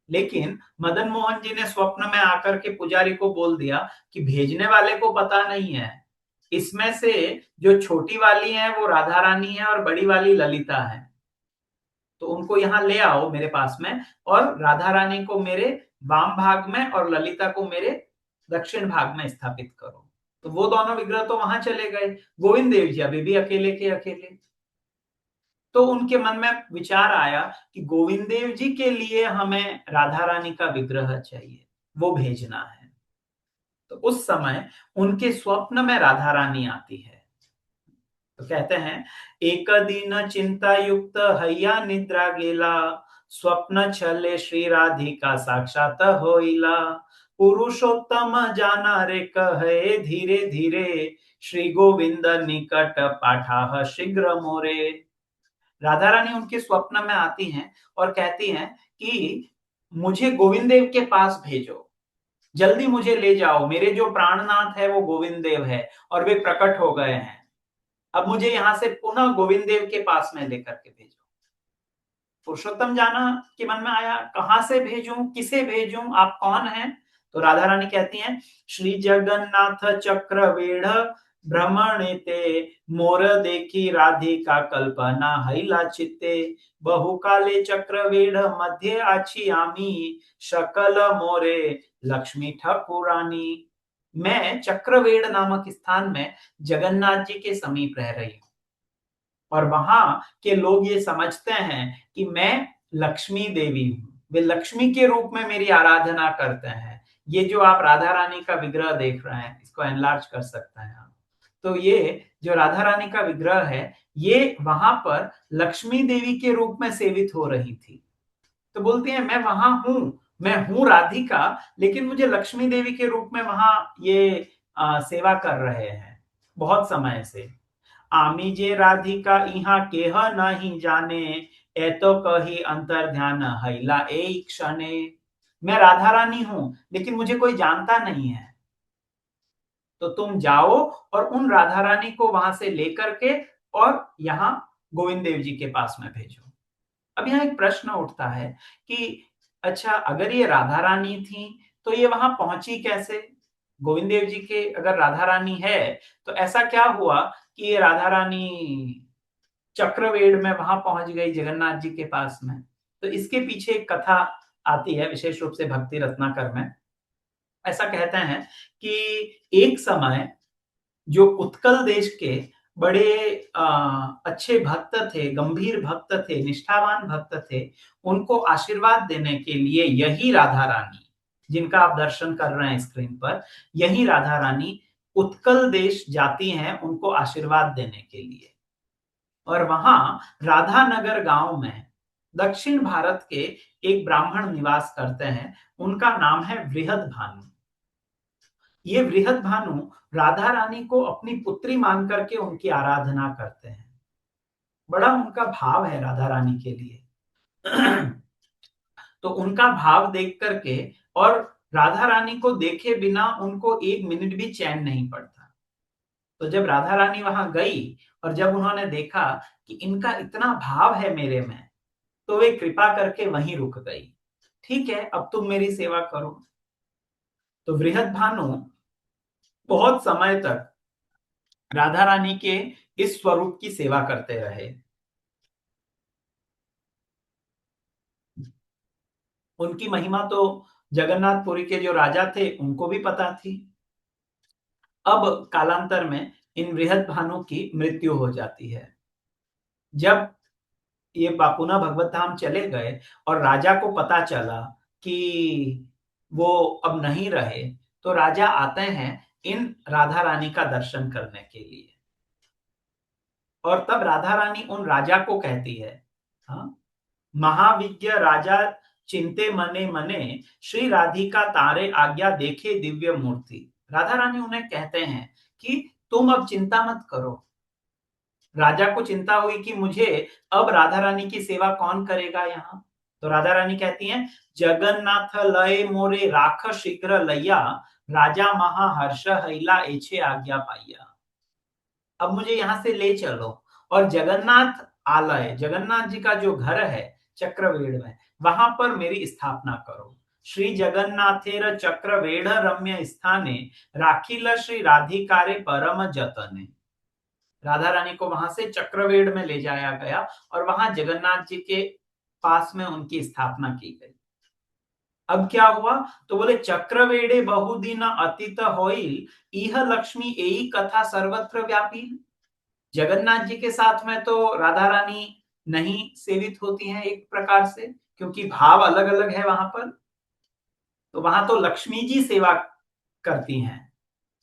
लेकिन मदन मोहन जी ने स्वप्न में आकर के पुजारी को बोल दिया कि भेजने वाले को पता नहीं है, इसमें से जो छोटी वाली है वो राधा रानी है और बड़ी वाली ललिता है, तो उनको यहां ले आओ मेरे पास में, और राधा रानी को मेरे वाम भाग में और ललिता को मेरे दक्षिण भाग में स्थापित करो। तो वो दोनों विग्रह तो वहां चले गए, गोविंद देव जी अभी भी अकेले के अकेले। तो उनके मन में विचार आया कि गोविंद देव जी के लिए हमें राधा रानी का विग्रह चाहिए, वो भेजना है। तो उस समय उनके स्वप्न में राधा रानी आती है। तो कहते हैं एक दिन चिंता युक्त हैया निद्रा गेला, स्वप्न छले श्री राधिका साक्षात होइला। पुरुषोत्तम जाना रे कहे धीरे धीरे, श्री गोविंद निकट पाठा शीघ्र मोरे। राधा रानी उनके स्वप्न में आती हैं और कहती हैं कि मुझे गोविंद देव के पास भेजो, जल्दी मुझे ले जाओ, मेरे जो प्राणनाथ है वो गोविंद देव है और वे प्रकट हो गए हैं, अब मुझे यहां से पुनः गोविंद देव के पास में लेकर के भेजो। पुरुषोत्तम जाना के मन में आया, कहां से भेजूं, किसे भेजूं, आप कौन हैं? तो राधा रानी कहती हैं, श्री जगन्नाथ चक्रवेढ़ भ्रमणेते मोर देखी राधिका कल्पना हैला चित्ते बहुकाले चक्रवेढ़ मध्य आछि आमी शकल मोरे लक्ष्मी ठाकुरानी। मैं चक्रवेढ़ नामक स्थान में जगन्नाथ जी के समीप रह रही हूँ और वहां के लोग ये समझते हैं कि मैं लक्ष्मी देवी हूं, वे लक्ष्मी के रूप में मेरी आराधना करते हैं। ये जो आप राधा रानी का विग्रह देख रहे हैं, इसको एनलार्ज कर सकते हैं आप। तो ये जो राधा रानी का विग्रह है, ये वहां पर लक्ष्मी देवी के रूप में सेवित हो रही थी। तो बोलती है मैं वहां हूं, मैं हूं राधिका, लेकिन मुझे लक्ष्मी देवी के रूप में वहां ये सेवा कर रहे हैं बहुत समय से। आमी जे राधिका इहा केह नहीं जाने, ए तो कही अंतर ध्यान हैला ए क्षणे। मैं राधा रानी हूं, लेकिन मुझे कोई जानता नहीं है, तो तुम जाओ और उन राधा रानी को वहां से लेकर के और यहाँ गोविंद देव जी के पास में भेजो। अब यहाँ एक प्रश्न उठता है कि अच्छा, अगर ये राधा रानी थी तो ये वहां पहुंची कैसे? गोविंद देव जी के अगर राधा रानी है तो ऐसा क्या हुआ कि ये राधा रानी चक्रवेढ़ में वहां पहुंच गई जगन्नाथ जी के पास में? तो इसके पीछे एक कथा आती है, विशेष रूप से भक्ति रत्नाकर में। ऐसा कहते हैं कि एक समय जो उत्कल देश के बड़े अच्छे भक्त थे, गंभीर भक्त थे, निष्ठावान भक्त थे, उनको आशीर्वाद देने के लिए यही राधा रानी, जिनका आप दर्शन कर रहे हैं स्क्रीन पर, यही राधा रानी उत्कल देश जाती हैं उनको आशीर्वाद देने के लिए। और वहां राधानगर गांव में दक्षिण भारत के एक ब्राह्मण निवास करते हैं, उनका नाम है वृहद भानु। ये वृहद भानु राधा रानी को अपनी पुत्री मान करके उनकी आराधना करते हैं। बड़ा उनका भाव है राधा रानी के लिए। तो उनका भाव देख करके और राधा रानी को देखे बिना उनको एक मिनट भी चैन नहीं पड़ता। तो जब राधा रानी वहां गई और जब उन्होंने देखा कि इनका इतना भाव है मेरे में, तो वे कृपा करके वहीं रुक गई। ठीक है, अब तुम मेरी सेवा करो। तो वृहद भानु बहुत समय तक राधा रानी के इस स्वरूप की सेवा करते रहे। उनकी महिमा तो जगन्नाथपुरी के जो राजा थे उनको भी पता थी। अब कालांतर में इन वृहद भानु की मृत्यु हो जाती है। जब ये पुनः भगवत धाम चले गए और राजा को पता चला कि वो अब नहीं रहे, तो राजा आते हैं इन राधा रानी का दर्शन करने के लिए। और तब राधा रानी उन राजा को कहती है, हाँ, महाविज्ञ राजा चिंते मने मने, श्री राधिका तारे आज्ञा देखे दिव्य मूर्ति। राधा रानी उन्हें कहते हैं कि तुम अब चिंता मत करो। राजा को चिंता हुई कि मुझे अब राधा रानी की सेवा कौन करेगा यहाँ। तो राधा रानी कहती हैं, जगन्नाथ लय मोरे राख शीघ्र लैया, राजा महा हर्ष हैला एछे आज्ञा पाइया। अब मुझे यहाँ से ले चलो और जगन्नाथ आलय, जगन्नाथ जी का जो घर है चक्रवेढ़ में, वहां पर मेरी स्थापना करो। श्री जगन्नाथेर चक्रवेढ़ रम्य स्थाने, राखिल श्री राधिकारे परम जतने। राधा रानी को वहां से चक्रवेढ़ में ले जाया गया और वहां जगन्नाथ जी के पास में उनकी स्थापना की गई। अब क्या हुआ? तो बोले, चक्रवेढ़े बहुदिन अतीत होइल, इह लक्ष्मी एई कथा सर्वत्र व्यापी। जगन्नाथ जी के साथ में तो राधा रानी नहीं सेवित होती हैं एक प्रकार से, क्योंकि भाव अलग अलग है वहां पर। तो वहां तो लक्ष्मी जी सेवा करती हैं।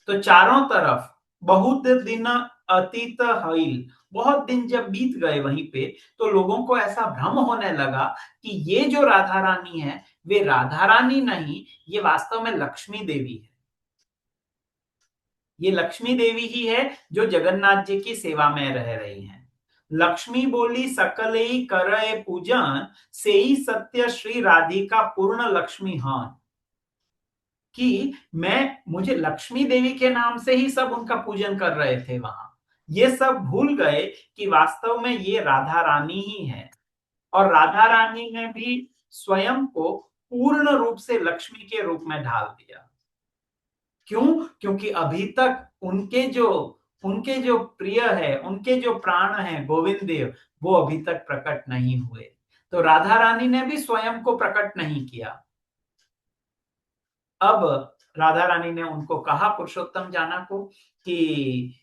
तो चारों तरफ बहुत दिन अतीत हईल, बहुत दिन जब बीत गए वहीं पे, तो लोगों को ऐसा भ्रम होने लगा कि ये जो राधा रानी है वे राधा रानी नहीं, ये वास्तव में लक्ष्मी देवी है। ये लक्ष्मी देवी ही है जो जगन्नाथ जी की सेवा में रह रही हैं। लक्ष्मी बोली सकलई करय पूजन, से ही सत्य श्री राधिका पूर्ण लक्ष्मी हन। कि मुझे लक्ष्मी देवी के नाम से ही सब उनका पूजन कर रहे थे वहां, ये सब भूल गए कि वास्तव में ये राधा रानी ही है। और राधा रानी ने भी स्वयं को पूर्ण रूप से लक्ष्मी के रूप में ढाल दिया। क्यों? क्योंकि अभी तक उनके जो प्रिय है, उनके जो प्राण है गोविंद देव, वो अभी तक प्रकट नहीं हुए। तो राधा रानी ने भी स्वयं को प्रकट नहीं किया। अब राधा रानी ने उनको कहा, पुरुषोत्तम जाना को, कि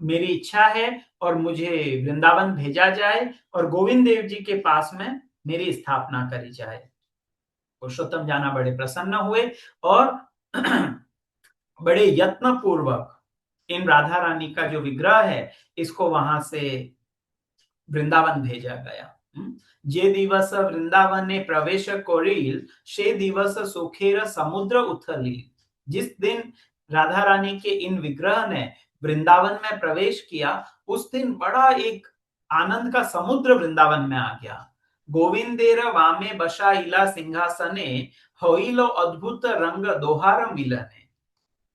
मेरी इच्छा है और मुझे वृंदावन भेजा जाए और गोविंद देव जी के पास में मेरी स्थापना करी जाए। पुरुषोत्तम जाना बड़े प्रसन्न हुए और बड़े यत्न पूर्वक इन राधा रानी का जो विग्रह है इसको वहां से वृंदावन भेजा गया। जे दिवस वृंदावन ने प्रवेश कोरिल, से दिवस सुखेर समुद्र उथली। जिस दिन राधा रानी के इन विग्रह ने वृंदावन में प्रवेश किया, उस दिन बड़ा एक आनंद का समुद्र वृंदावन में आ गया। गोविंदेर वामे बशा इला सिंहासने, होइलो अद्भुत रंग दोहार मिलने।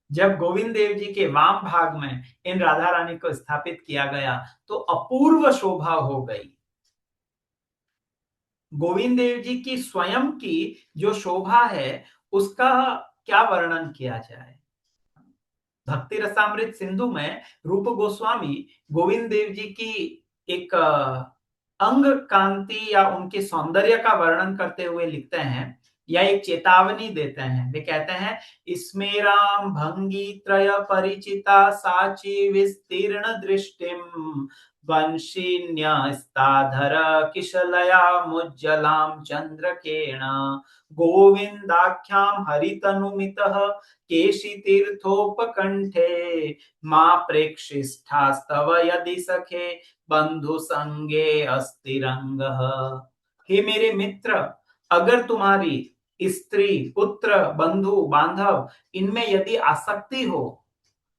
जब गोविंद देव जी के वाम भाग में इन राधा रानी को स्थापित किया गया तो अपूर्व शोभा हो गई। गोविंद देव जी की स्वयं की जो शोभा है उसका क्या वर्णन किया जाए। भक्ति रसामृत सिंधु में रूप गोस्वामी गोविंद देव जी की एक अंग कांति या उनके सौंदर्य का वर्णन करते हुए लिखते हैं, या एक चेतावनी देते हैं। वे कहते हैं, स्मेराम भंगी त्रय परिचिता साची विस्तीर्ण दृष्टिम, वंशीन्यस्ताधर किशलया मुज्जलाम चंद्रकेण, गोविंदाख्याम हरितनुमितः केशितीर्थोपकंठे, मां प्रेक्षिष्ठास्तव यदि सखे बंधु संगे अस्थिरंग। हे मेरे मित्र, अगर तुम्हारी स्त्री, पुत्र, बंधु, बांधव इनमें यदि आसक्ति हो,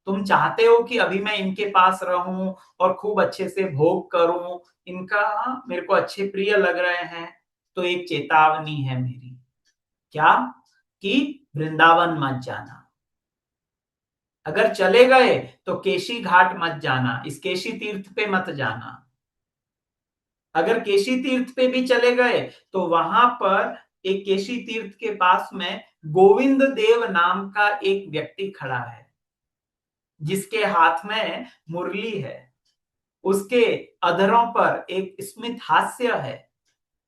तुम चाहते हो कि अभी मैं इनके पास रहूं और खूब अच्छे से भोग करूं, इनका मेरे को अच्छे प्रिय लग रहे हैं, तो एक चेतावनी है मेरी। क्या? कि वृंदावन मत जाना। अगर चले गए तो केशी घाट मत जाना, इस केशी तीर्थ पे मत जाना। अगर केशी तीर्थ पे भी चले गए तो वहां पर एक केशी तीर्थ के पास में गोविंद देव नाम का एक व्यक्ति खड़ा है, जिसके हाथ में मुरली है, उसके अधरों पर एक स्मित हास्य है,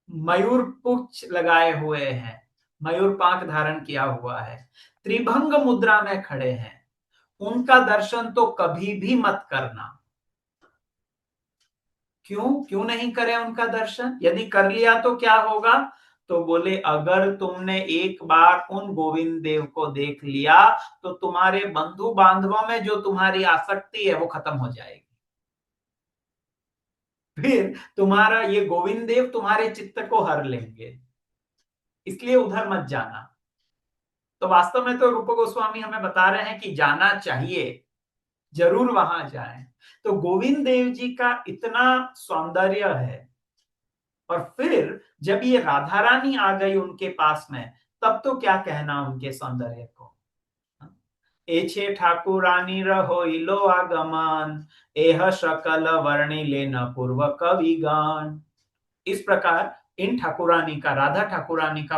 मयूर पुच्छ लगाए हुए हैं, मयूर पांख धारण किया हुआ है, त्रिभंग मुद्रा में खड़े हैं। उनका दर्शन तो कभी भी मत करना। क्यों नहीं करें उनका दर्शन? यदि कर लिया तो क्या होगा? तो बोले, अगर तुमने एक बार उन गोविंद देव को देख लिया तो तुम्हारे बंधु बांधवों में जो तुम्हारी आसक्ति है वो खत्म हो जाएगी। फिर तुम्हारा ये गोविंद देव तुम्हारे चित्त को हर लेंगे, इसलिए उधर मत जाना। तो वास्तव में तो रूप गोस्वामी हमें बता रहे हैं कि जाना चाहिए, जरूर वहां जाएं। तो गोविंद देव जी का इतना सौंदर्य है, और फिर जब ये राधा रानी आ गई उनके पास में, तब तो क्या कहना उनके सौंदर्य को। एछे ठाकुरानी रहो इलो आगमन, एह सकल वर्णी लेना पूर्व कवि गान। इस प्रकार इन ठाकुरानी का, राधा ठाकुरानी का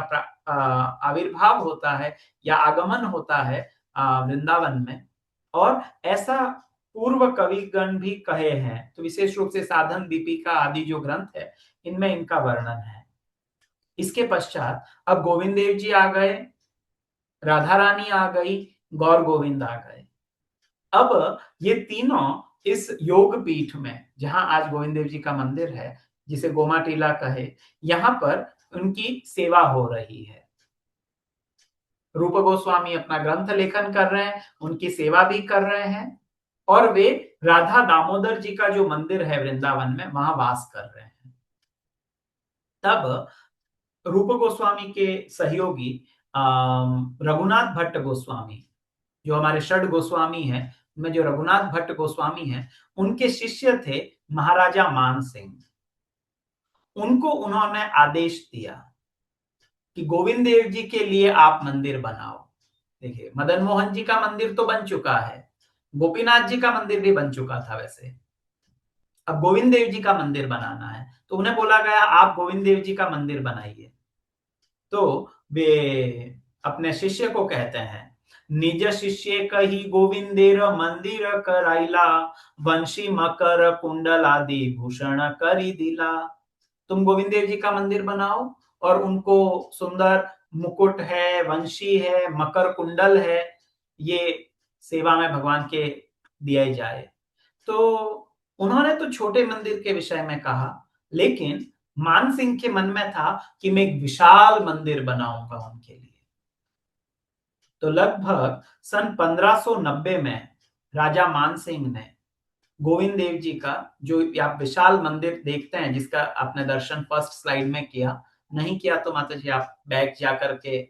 आविर्भाव होता है या आगमन होता है वृंदावन में। और ऐसा पूर्व कविगण भी कहे हैं। तो विशेष रूप से साधन दीपिका आदि जो ग्रंथ है, इनमें इनका वर्णन है। इसके पश्चात अब गोविंद देव जी आ गए, राधा रानी आ गई, गौर गोविंद आ गए। अब ये तीनों इस योग पीठ में, जहां आज गोविंद देव जी का मंदिर है, जिसे गोमा टीला कहे, यहां पर उनकी सेवा हो रही है। रूप गोस्वामी अपना ग्रंथ लेखन कर रहे हैं, उनकी सेवा भी कर रहे हैं, और वे राधा दामोदर जी का जो मंदिर है वृंदावन में, वहां वास कर रहे हैं। तब रूप गोस्वामी के सहयोगी रघुनाथ भट्ट गोस्वामी, जो हमारे षड गोस्वामी हैं, उनमें जो रघुनाथ भट्ट गोस्वामी हैं, उनके शिष्य थे महाराजा मान सिंह। उनको उन्होंने आदेश दिया कि गोविंद देव जी के लिए आप मंदिर बनाओ। देखिए, मदन मोहन जी का मंदिर तो बन चुका है, गोपीनाथ जी का मंदिर भी बन चुका था वैसे, अब गोविंद देव जी का मंदिर बनाना है, तो उन्हें बोला गया आप गोविंद देव जी का मंदिर बनाइए। तो वे अपने शिष्य को कहते हैं, निज शिष्य कही गोविंदेर मंदिर कराइला, वंशी मकर कुंडल आदि भूषण करी दिला। तुम गोविंद देव जी का मंदिर बनाओ और उनको सुंदर मुकुट है, वंशी है, मकर कुंडल है, ये सेवा में भगवान के दिया जाए। तो उन्होंने तो छोटे मंदिर के विषय में कहा, लेकिन मान सिंह के मन में था कि मैं एक विशाल मंदिर बनाऊंगा उनके लिए। तो लगभग सन 1590 में राजा मान सिंह ने गोविंद देव जी का जो आप विशाल मंदिर देखते हैं, जिसका आपने दर्शन फर्स्ट स्लाइड में किया, नहीं किया तो माता जी आप बैक जाकर के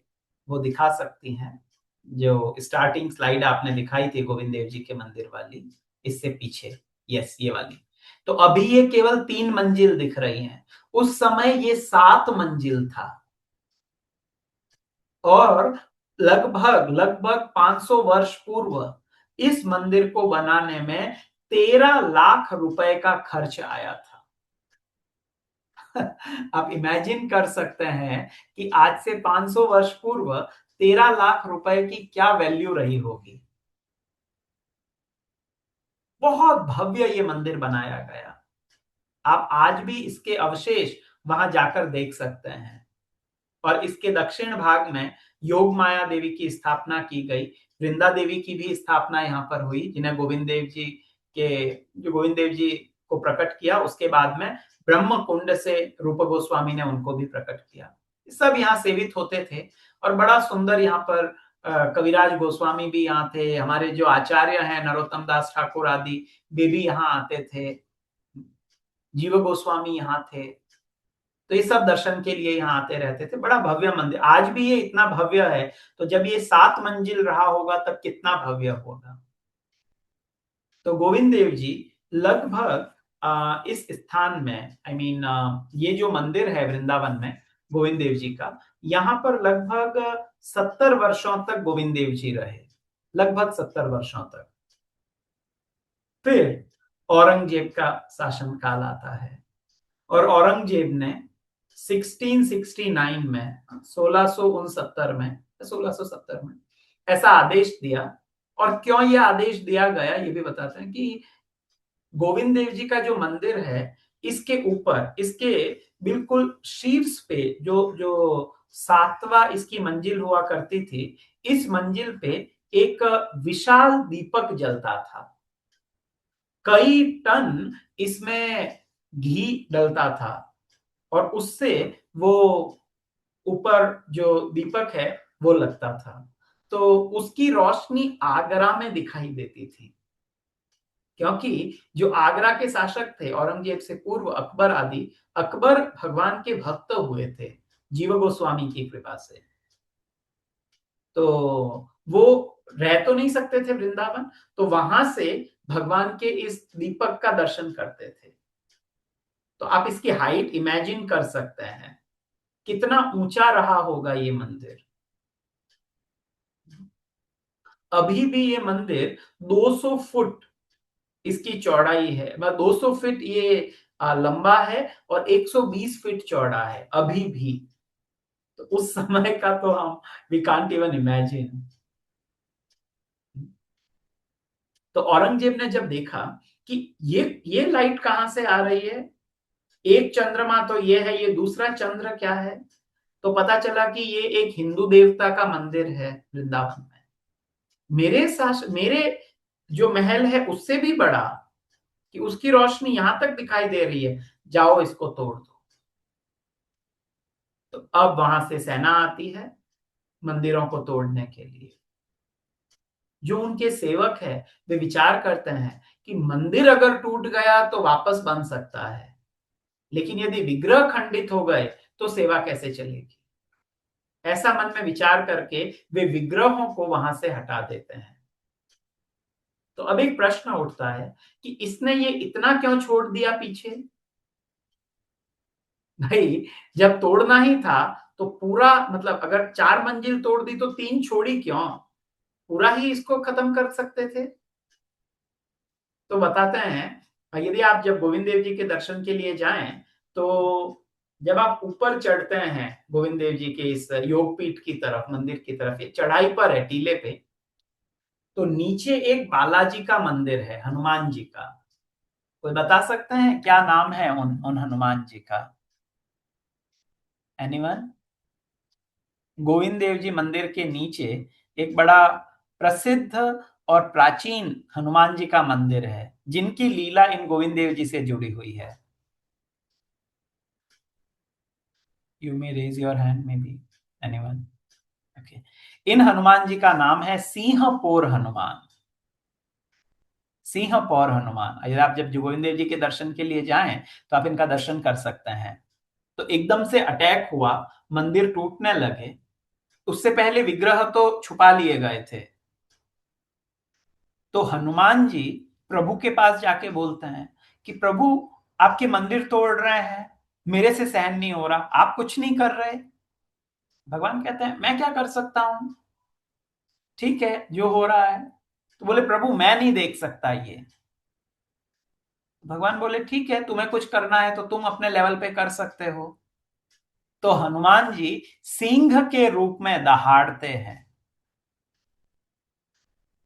वो दिखा सकती हैं, जो स्टार्टिंग स्लाइड आपने दिखाई थी गोविंद देव जी के मंदिर वाली, इससे पीछे, यस ये वाली। तो अभी ये केवल 3 मंजिल दिख रही हैं, उस समय ये 7 मंजिल था। और लगभग 500 वर्ष पूर्व इस मंदिर को बनाने में 13 लाख रुपए का खर्च आया था। आप इमेजिन कर सकते हैं कि आज से 500 वर्ष पूर्व 13 लाख रुपए की क्या वैल्यू रही होगी। बहुत भव्य ये मंदिर बनाया गया। आप आज भी इसके अवशेष वहां जाकर देख सकते हैं। और इसके दक्षिण भाग में योग माया देवी की स्थापना की गई, वृंदा देवी की भी स्थापना यहाँ पर हुई, जिन्हें गोविंद देव जी को प्रकट किया, उसके बाद में ब्रह्म कुंड से रूप गोस्वामी ने उनको भी प्रकट किया। सब यहाँ सेवित होते थे और बड़ा सुंदर यहाँ पर कविराज गोस्वामी भी यहाँ थे, हमारे जो आचार्य हैं नरोत्तम दास ठाकुर आदि वे भी यहाँ आते थे, जीव गोस्वामी यहाँ थे। तो ये सब दर्शन के लिए यहाँ आते रहते थे। बड़ा भव्य मंदिर, आज भी ये इतना भव्य है, तो जब ये 7 मंजिल रहा होगा तब कितना भव्य होगा। तो गोविंद देव जी लगभग इस स्थान में, ये जो मंदिर है वृंदावन में गोविंद देव जी का, यहाँ पर लगभग 70 वर्षों तक गोविंद देव जी रहे, लगभग 70 वर्षों तक। फिर औरंगजेब का शासन काल आता है और औरंगजेब ने 1669 में 1670 में ऐसा आदेश दिया। और क्यों यह आदेश दिया गया ये भी बताते हैं कि गोविंद देव जी का जो मंदिर है, इसके ऊपर, इसके बिल्कुल शीर्ष पे जो 7वां इसकी मंजिल हुआ करती थी, इस मंजिल पे एक विशाल दीपक जलता था। कई टन इसमें घी डलता था और उससे वो ऊपर जो दीपक है वो लगता था। तो उसकी रोशनी आगरा में दिखाई देती थी, क्योंकि जो आगरा के शासक थे औरंगजेब से पूर्व अकबर आदि, अकबर भगवान के भक्त हुए थे जीव गोस्वामी की कृपा से। तो वो रह तो नहीं सकते थे वृंदावन, तो वहां से भगवान के इस दीपक का दर्शन करते थे। तो आप इसकी हाइट इमेजिन कर सकते हैं, कितना ऊंचा रहा होगा ये मंदिर। अभी भी ये मंदिर 200 फुट इसकी चौड़ाई है, 200 फीट ये लंबा है और 120 फीट चौड़ा है अभी भी। तो उस समय का तो हम वी कांट इवन इमेजिन। तो औरंगजेब ने जब देखा कि ये लाइट कहां से आ रही है, एक चंद्रमा तो ये है, ये दूसरा चंद्र क्या है, तो पता चला कि ये एक हिंदू देवता का मंदिर है वृंदावन में। मेरे जो महल है उससे भी बड़ा, कि उसकी रोशनी यहां तक दिखाई दे रही है, जाओ इसको तोड़ दो। तो अब वहां से सेना आती है मंदिरों को तोड़ने के लिए। जो उनके सेवक है वे विचार करते हैं कि मंदिर अगर टूट गया तो वापस बन सकता है, लेकिन यदि विग्रह खंडित हो गए तो सेवा कैसे चलेगी। ऐसा मन में विचार करके वे विग्रहों को वहां से हटा देते हैं। तो अब एक प्रश्न उठता है कि इसने ये इतना क्यों छोड़ दिया पीछे? भाई जब तोड़ना ही था तो पूरा, मतलब अगर 4 मंजिल तोड़ दी तो 3 छोड़ी क्यों? पूरा ही इसको खत्म कर सकते थे। तो बताते हैं, यदि आप जब गोविंद देव जी के दर्शन के लिए जाएं तो जब आप ऊपर चढ़ते हैं गोविंद देव जी के इस योगपीठ की तरफ, मंदिर की तरफ, ये चढ़ाई पर है, टीले पे, तो नीचे एक बालाजी का मंदिर है, हनुमान जी का। कोई बता सकते हैं क्या नाम है उन हनुमान जी का? एनीवन? गोविंद देव जी मंदिर के नीचे एक बड़ा प्रसिद्ध और प्राचीन हनुमान जी का मंदिर है, जिनकी लीला इन गोविंद देव जी से जुड़ी हुई है। You may raise your hand, maybe anyone. Okay. इन हनुमान जी का नाम है सिंहपोर हनुमान। सिंहपोर हनुमान। अगर आप जब गोविंद देव जी के दर्शन के लिए जाएं तो आप इनका दर्शन कर सकते हैं। तो एकदम से अटैक हुआ, मंदिर टूटने लगे, उससे पहले विग्रह तो छुपा लिए गए थे। तो हनुमान जी प्रभु के पास जाके बोलते हैं कि प्रभु आपके मंदिर तोड़ रहे हैं, मेरे से सहन नहीं हो रहा, आप कुछ नहीं कर रहे। भगवान कहते हैं मैं क्या कर सकता हूं, ठीक है जो हो रहा है। तो बोले प्रभु मैं नहीं देख सकता ये। भगवान बोले ठीक है, तुम्हें कुछ करना है तो तुम अपने लेवल पे कर सकते हो। तो हनुमान जी सिंह के रूप में दहाड़ते हैं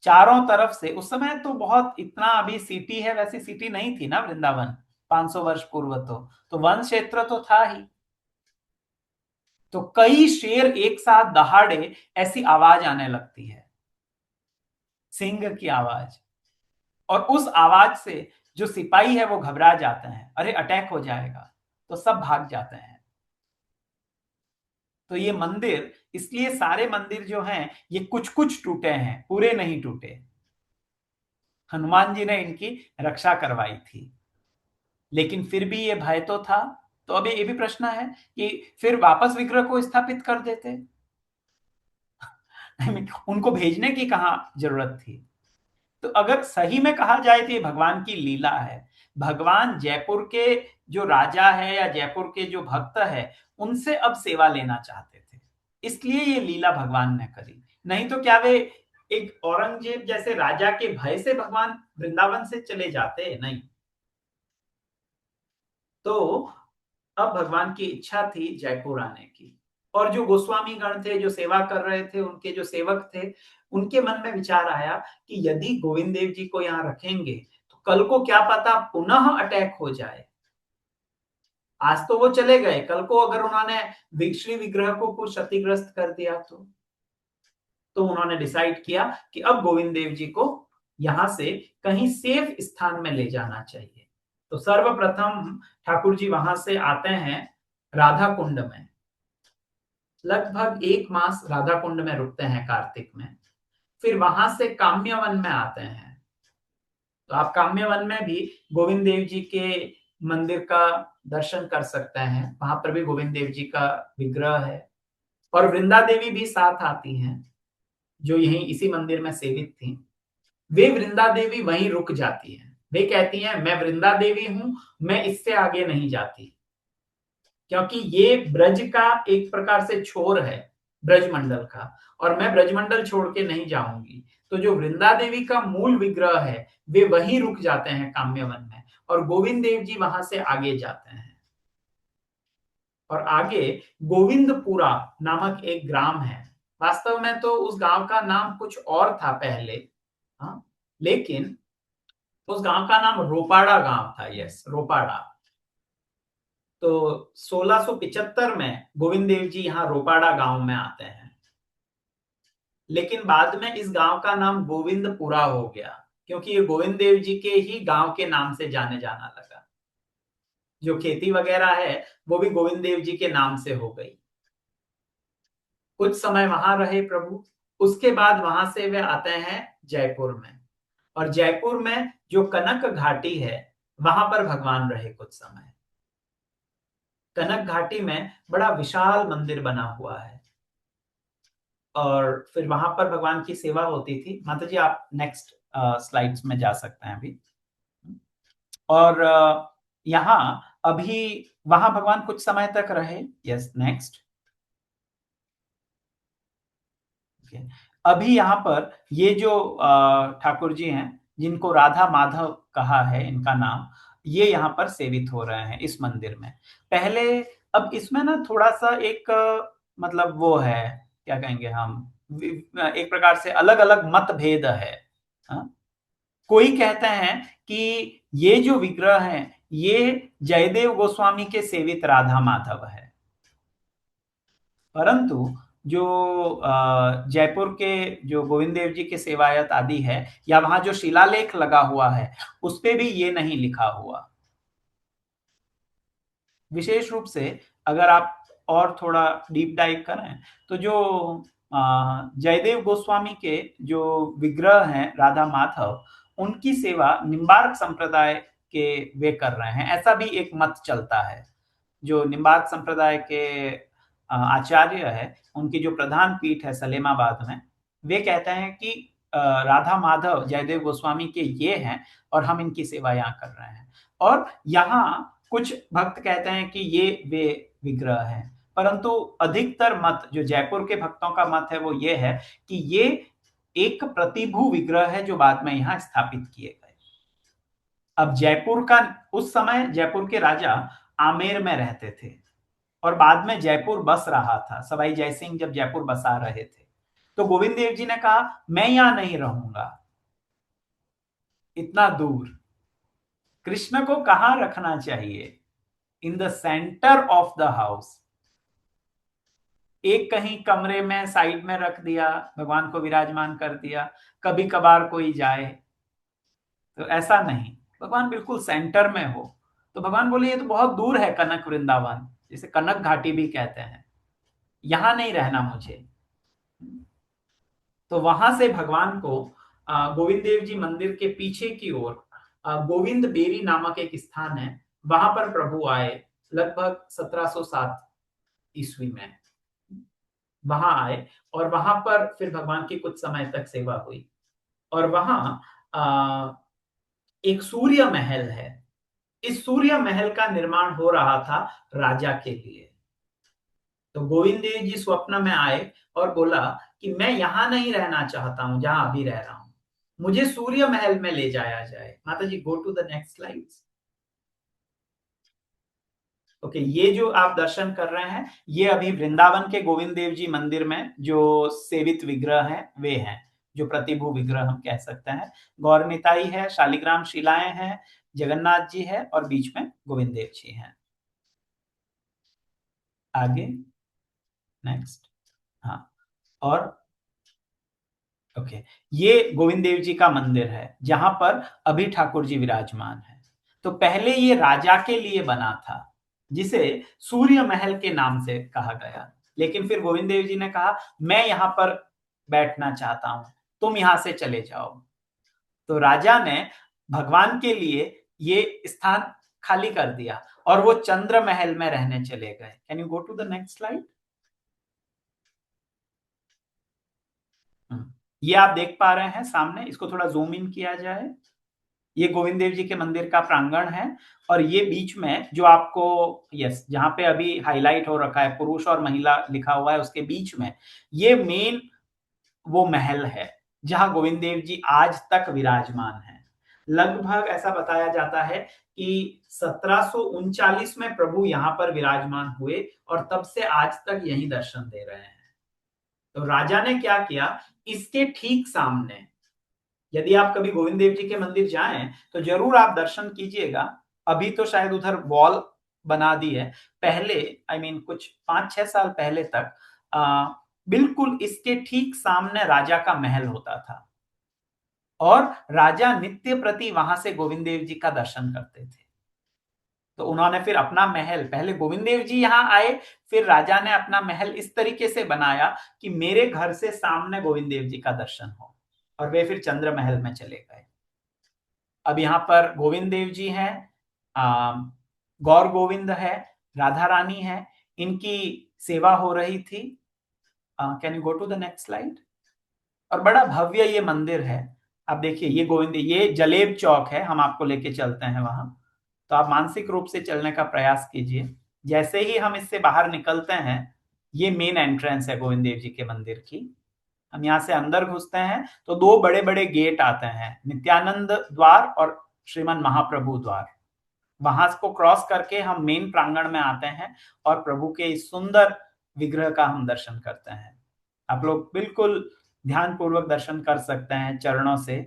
चारों तरफ से। उस समय तो बहुत इतना, अभी सिटी है वैसी सिटी नहीं थी ना वृंदावन, 500 वर्ष पूर्व। तो वन क्षेत्र तो था ही। तो कई शेर एक साथ दहाड़े, ऐसी आवाज आने लगती है, सिंह की आवाज। और उस आवाज से जो सिपाही है वो घबरा जाते हैं, अरे अटैक हो जाएगा, तो सब भाग जाते हैं। तो ये मंदिर, इसलिए सारे मंदिर जो हैं ये कुछ कुछ टूटे हैं, पूरे नहीं टूटे। हनुमान जी ने इनकी रक्षा करवाई थी, लेकिन फिर भी ये भय तो था। तो अभी ये भी प्रश्न है कि फिर वापस विग्रह को स्थापित कर देते, उनको भेजने की कहां जरूरत थी। तो अगर सही में कहा जाए तो ये भगवान की लीला है। भगवान जयपुर के जो राजा है या जयपुर के जो भक्त है उनसे अब सेवा लेना चाहते थे, इसलिए ये लीला भगवान ने करी। नहीं तो क्या वे एक औरंगजेब जैसे राजा के भय से भगवान वृंदावन से चले जाते? नहीं। तो अब भगवान की इच्छा थी जयपुर आने की। और जो गोस्वामी गण थे, जो सेवा कर रहे थे, उनके जो सेवक थे, उनके मन में विचार आया कि यदि गोविंद देव जी को यहाँ रखेंगे तो कल को क्या पता पुनः अटैक हो जाए। आज तो वो चले गए, कल को अगर उन्होंने श्री विग्रह को कुछ क्षतिग्रस्त कर दिया तो उन्होंने डिसाइड किया कि अब गोविंद देव जी को यहां से कहीं सेफ स्थान में ले जाना चाहिए। तो सर्वप्रथम ठाकुर जी वहां से आते हैं राधा कुंड में, लगभग 1 मास राधा कुंड में रुकते हैं कार्तिक में। फिर वहां से काम्यवन में आते हैं। तो आप काम्यवन में भी गोविंद देव जी के मंदिर का दर्शन कर सकते हैं, वहां पर भी गोविंद देव जी का विग्रह है। और वृंदा देवी भी साथ आती हैं, जो यहीं इसी मंदिर में सेवित थी। वे वृंदा देवी वहीं रुक जाती हैं। वे कहती हैं मैं वृंदा देवी हूं, मैं इससे आगे नहीं जाती, क्योंकि ये ब्रज का एक प्रकार से छोर है, ब्रजमंडल का, और मैं ब्रजमंडल छोड़ के नहीं जाऊंगी। तो जो वृंदा देवी का मूल विग्रह है वे वहीं रुक जाते हैं काम्यवन में, और गोविंद देव जी वहां से आगे जाते हैं। और आगे गोविंदपुरा नामक एक ग्राम है। वास्तव में तो उस गांव का नाम कुछ और था पहले, हाँ, लेकिन उस गांव का नाम रोपाड़ा गांव था। यस, रोपाड़ा। तो 1675 में गोविंद देव जी यहाँ रोपाड़ा गांव में आते हैं, लेकिन बाद में इस गांव का नाम गोविंदपुरा हो गया, क्योंकि ये गोविंद देव जी के ही गांव के नाम से जाने जाना लगा। जो खेती वगैरह है वो भी गोविंद देव जी के नाम से हो गई। कुछ समय वहां रहे प्रभु, उसके बाद वहां से वे आते हैं जयपुर में। और जयपुर में जो कनक घाटी है वहां पर भगवान रहे कुछ समय। कनक घाटी में बड़ा विशाल मंदिर बना हुआ है, और फिर वहां पर भगवान की सेवा होती थी। माता जी आप नेक्स्ट स्लाइड्स में जा सकते हैं अभी। और यहाँ अभी वहां भगवान कुछ समय तक रहे। Yes, next. अभी यहाँ पर ये जो ठाकुर जी हैं, जिनको राधा माधव कहा है इनका नाम, ये यहाँ पर सेवित हो रहे हैं इस मंदिर में। पहले, अब इसमें ना थोड़ा सा एक मतलब वो है, क्या कहेंगे हम, एक प्रकार से अलग अलग मतभेद है। हाँ? कोई कहते हैं कि ये जो विग्रह हैं ये जयदेव गोस्वामी के सेवित राधा माधव है, परंतु जो जयपुर के जो गोविंद देव जी के सेवायत आदि है, या वहां जो शिलालेख लगा हुआ है उस पे भी ये नहीं लिखा हुआ। विशेष रूप से अगर आप और थोड़ा डीप डाइव करें तो जो जयदेव गोस्वामी के जो विग्रह हैं राधा माधव, उनकी सेवा निम्बार्क संप्रदाय के वे कर रहे हैं, ऐसा भी एक मत चलता है। जो निम्बार्क संप्रदाय के आचार्य है, उनकी जो प्रधान पीठ है सलेमाबाद में, वे कहते हैं कि राधा माधव जयदेव गोस्वामी के ये हैं और हम इनकी सेवा यहाँ कर रहे हैं। और यहाँ कुछ भक्त कहते हैं कि ये वे विग्रह हैं, परंतु अधिकतर मत जो जयपुर के भक्तों का मत है वो ये है कि ये एक प्रतिभू विग्रह है जो बाद में यहाँ स्थापित किए गए। अब जयपुर का, उस समय जयपुर के राजा आमेर में रहते थे और बाद में जयपुर बस रहा था। सवाई जयसिंह जब जयपुर बसा रहे थे तो गोविंद देव जी ने कहा मैं यहां नहीं रहूंगा, इतना दूर। कृष्ण को कहां रखना चाहिए? In the centre of the house. एक कहीं कमरे में साइड में रख दिया, भगवान को विराजमान कर दिया, कभी कभार कोई जाए, तो ऐसा नहीं, भगवान बिल्कुल सेंटर में हो। तो भगवान बोले ये तो बहुत दूर है कनक वृंदावन, जिसे कनक घाटी भी कहते हैं, यहां नहीं रहना मुझे। तो वहां से भगवान को गोविंद देव जी मंदिर के पीछे की ओर गोविंद बेरी नामक एक स्थान है, वहां पर प्रभु आए लगभग 1707 ईस्वी में। वहां आए और वहां पर फिर भगवान की कुछ समय तक सेवा हुई। और वहां एक सूर्य महल है। इस सूर्य महल का निर्माण हो रहा था राजा के लिए। तो गोविंद देव जी स्वप्न में आए और बोला कि मैं यहां नहीं रहना चाहता हूं जहां अभी रह रहा हूं, मुझे सूर्य महल में ले जाया जाए। माता जी go to the next slides. Okay, ये जो आप दर्शन कर रहे हैं ये अभी वृंदावन के गोविंद देव जी मंदिर में जो सेवित विग्रह हैं वे हैं, जो प्रतिभू विग्रह हम कह सकते हैं। गौर निताई है, शालिग्राम शिलाएं हैं, जगन्नाथ जी है और बीच में गोविंद देव जी हैं। आगे नेक्स्ट। हाँ, और ओके, ये गोविंद देव जी का मंदिर है जहां पर अभी ठाकुर जी विराजमान है। तो पहले ये राजा के लिए बना था, जिसे सूर्य महल के नाम से कहा गया, लेकिन फिर गोविंद देव जी ने कहा मैं यहां पर बैठना चाहता हूं, तुम यहां से चले जाओ। तो राजा ने भगवान के लिए ये स्थान खाली कर दिया और वो चंद्र महल में रहने चले गए। Can you go to the next slide. ये आप देख पा रहे हैं सामने, इसको थोड़ा जूम इन किया जाए। ये गोविंद देव जी के मंदिर का प्रांगण है और ये बीच में जो आपको, यस, जहां पे अभी हाईलाइट हो रखा है पुरुष और महिला लिखा हुआ है, उसके बीच में ये मेन वो महल है जहां गोविंद देव जी आज तक विराजमान है। लगभग ऐसा बताया जाता है कि 1739 में प्रभु यहां पर विराजमान हुए और तब से आज तक यही दर्शन दे रहे हैं। तो राजा ने क्या किया, इसके ठीक सामने, यदि आप कभी गोविंद देव जी के मंदिर जाएं तो जरूर आप दर्शन कीजिएगा। अभी तो शायद उधर वॉल बना दी है, पहले कुछ 5-6 साल पहले तक बिल्कुल इसके ठीक सामने राजा का महल होता था और राजा नित्य प्रति वहां से गोविंद देव जी का दर्शन करते थे। तो उन्होंने फिर अपना महल, पहले गोविंद देव जी यहां आए, फिर राजा ने अपना महल इस तरीके से बनाया कि मेरे घर से सामने गोविंद देव जी का दर्शन हो, और वे फिर चंद्र महल में चले गए। अब यहाँ पर गोविंद देव जी हैं, गौर गोविंद है, राधा रानी है, इनकी सेवा हो रही थी। Can you go to the next slide. और बड़ा भव्य ये मंदिर है। आप देखिए ये गोविंद, ये जलेब चौक है, हम आपको लेके चलते हैं वहां, तो आप मानसिक रूप से चलने का प्रयास कीजिए। जैसे ही हम इससे बाहर निकलते हैं, ये मेन एंट्रेंस है गोविंद देव जी के मंदिर की। हम यहाँ से अंदर घुसते हैं तो दो बड़े बड़े गेट आते हैं, नित्यानंद द्वार और श्रीमन महाप्रभु द्वार। वहां को क्रॉस करके हम मेन प्रांगण में आते हैं और प्रभु के इस सुंदर विग्रह का हम दर्शन करते हैं। आप लोग बिल्कुल ध्यान पूर्वक दर्शन कर सकते हैं चरणों से।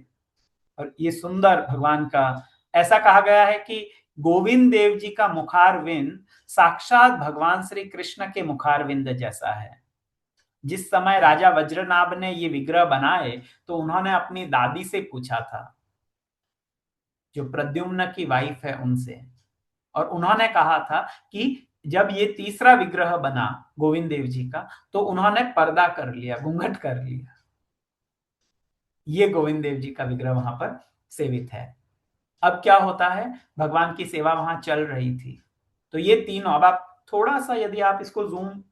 और ये सुंदर भगवान का, ऐसा कहा गया है कि गोविंद देव जी का मुखारविंद साक्षात भगवान श्री कृष्ण के मुखारविंद जैसा है। जिस समय राजा वज्रनाभ ने ये विग्रह बनाए तो उन्होंने अपनी दादी से पूछा था, जो प्रद्युम्न की वाइफ है उनसे, और उन्होंने कहा था कि जब ये तीसरा विग्रह बना गोविंद देव जी का तो उन्होंने पर्दा कर लिया, घूंघट कर लिया। ये गोविंद देव जी का विग्रह वहां पर सेवित है। अब क्या होता है, भगवान की सेवा वहां चल रही थी, तो ये तीनों, अब आप थोड़ा सा यदि आप इसको जूम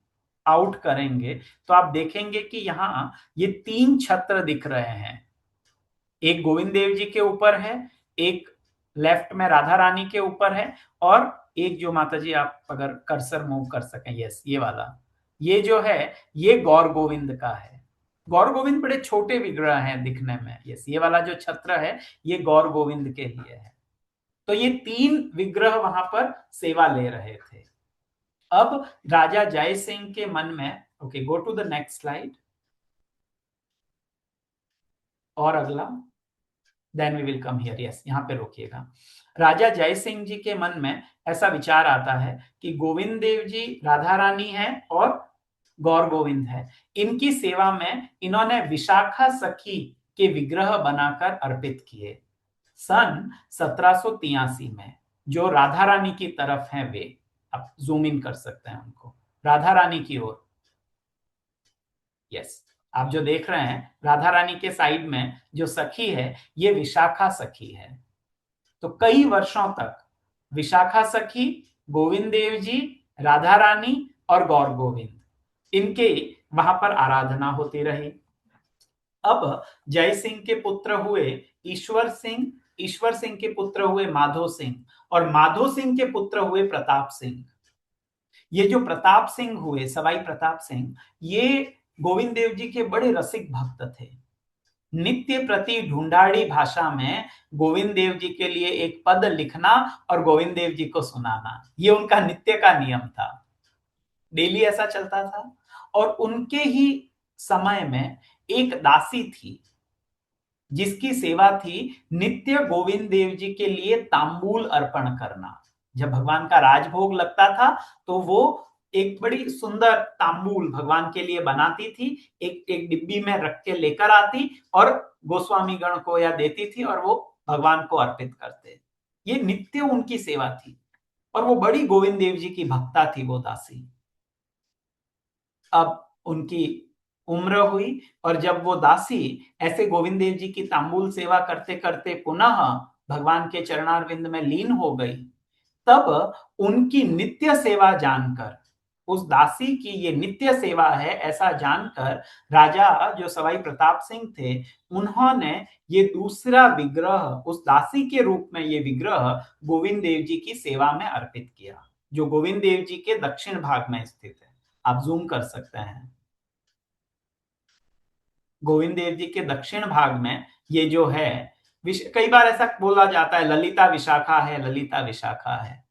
आउट करेंगे तो आप देखेंगे कि यहाँ ये तीन छत्र दिख रहे हैं। एक गोविंद देव जी के ऊपर है, एक लेफ्ट में राधा रानी के ऊपर है, और एक जो माता जी आप अगर कर्सर मूव कर सकें, यस ये वाला, ये जो है ये गौर गोविंद का है। गौर गोविंद बड़े छोटे विग्रह हैं दिखने में, यस ये वाला जो छत्र है ये गौर गोविंद के लिए है। तो ये तीन विग्रह वहां पर सेवा ले रहे थे। अब राजा जय सिंह के मन में, okay go to the next slide, और अगला, then we will come here, yes यहाँ पे रोकिएगा। राजा जय सिंह जी के मन में ऐसा विचार आता है कि गोविंद देव जी राधा रानी है और गौर गोविंद है, इनकी सेवा में इन्होंने विशाखा सखी के विग्रह बनाकर अर्पित किए सन 1783 में। जो राधा रानी की तरफ हैं वे, आप जूम इन कर सकते हैं उनको, राधा रानी की ओर, यस आप जो देख रहे हैं राधा रानी के साइड में जो सखी है ये विशाखा सखी है। तो कई वर्षों तक विशाखा सखी, गोविंद देव जी, राधा रानी और गौर गोविंद, इनके वहां पर आराधना होती रही। अब जय सिंह के पुत्र हुए ईश्वर सिंह, ईश्वर सिंह के पुत्र हुए माधो सिंह, और माधो सिंह के पुत्र हुए प्रताप सिंह। ये जो प्रताप सिंह हुए, सवाई प्रताप सिंह, ये गोविंद देव जी के बड़े रसिक भक्त थे। नित्य प्रति ढूंढाड़ी भाषा में गोविंद देव जी के लिए एक पद लिखना और गोविंद देव जी को सुनाना, ये उनका नित्य का नियम था, डेली ऐसा चलता था। और उनके ही समय में एक दासी थी जिसकी सेवा थी नित्य गोविंद देव जी के लिए तांबूल अर्पण करना। जब भगवान का राजभोग लगता था तो वो एक बड़ी सुंदर तांबूल भगवान के लिए बनाती थी, एक एक डिब्बी में रख के लेकर आती और गोस्वामी गण को या देती थी और वो भगवान को अर्पित करते। ये नित्य उनकी सेवा थी और वो बड़ी गोविंद देव जी की भक्ता थी वो दासी। अब उनकी उम्र हुई और जब वो दासी ऐसे गोविंद देव जी की तांबूल सेवा करते करते पुनः भगवान के चरणारविंद में लीन हो गई, तब उनकी नित्य सेवा जानकर, उस दासी की ये नित्य सेवा है ऐसा जानकर राजा जो सवाई प्रताप सिंह थे, उन्होंने ये दूसरा विग्रह उस दासी के रूप में ये विग्रह गोविंद देव जी की सेवा में अर्पित किया, जो गोविंद देव जी के दक्षिण भाग में स्थित है। आप जूम कर सकते हैं। गोविंद देव जी के दक्षिण भाग में ये जो है, कई बार ऐसा बोला जाता है ललिता विशाखा है, ललिता विशाखा है,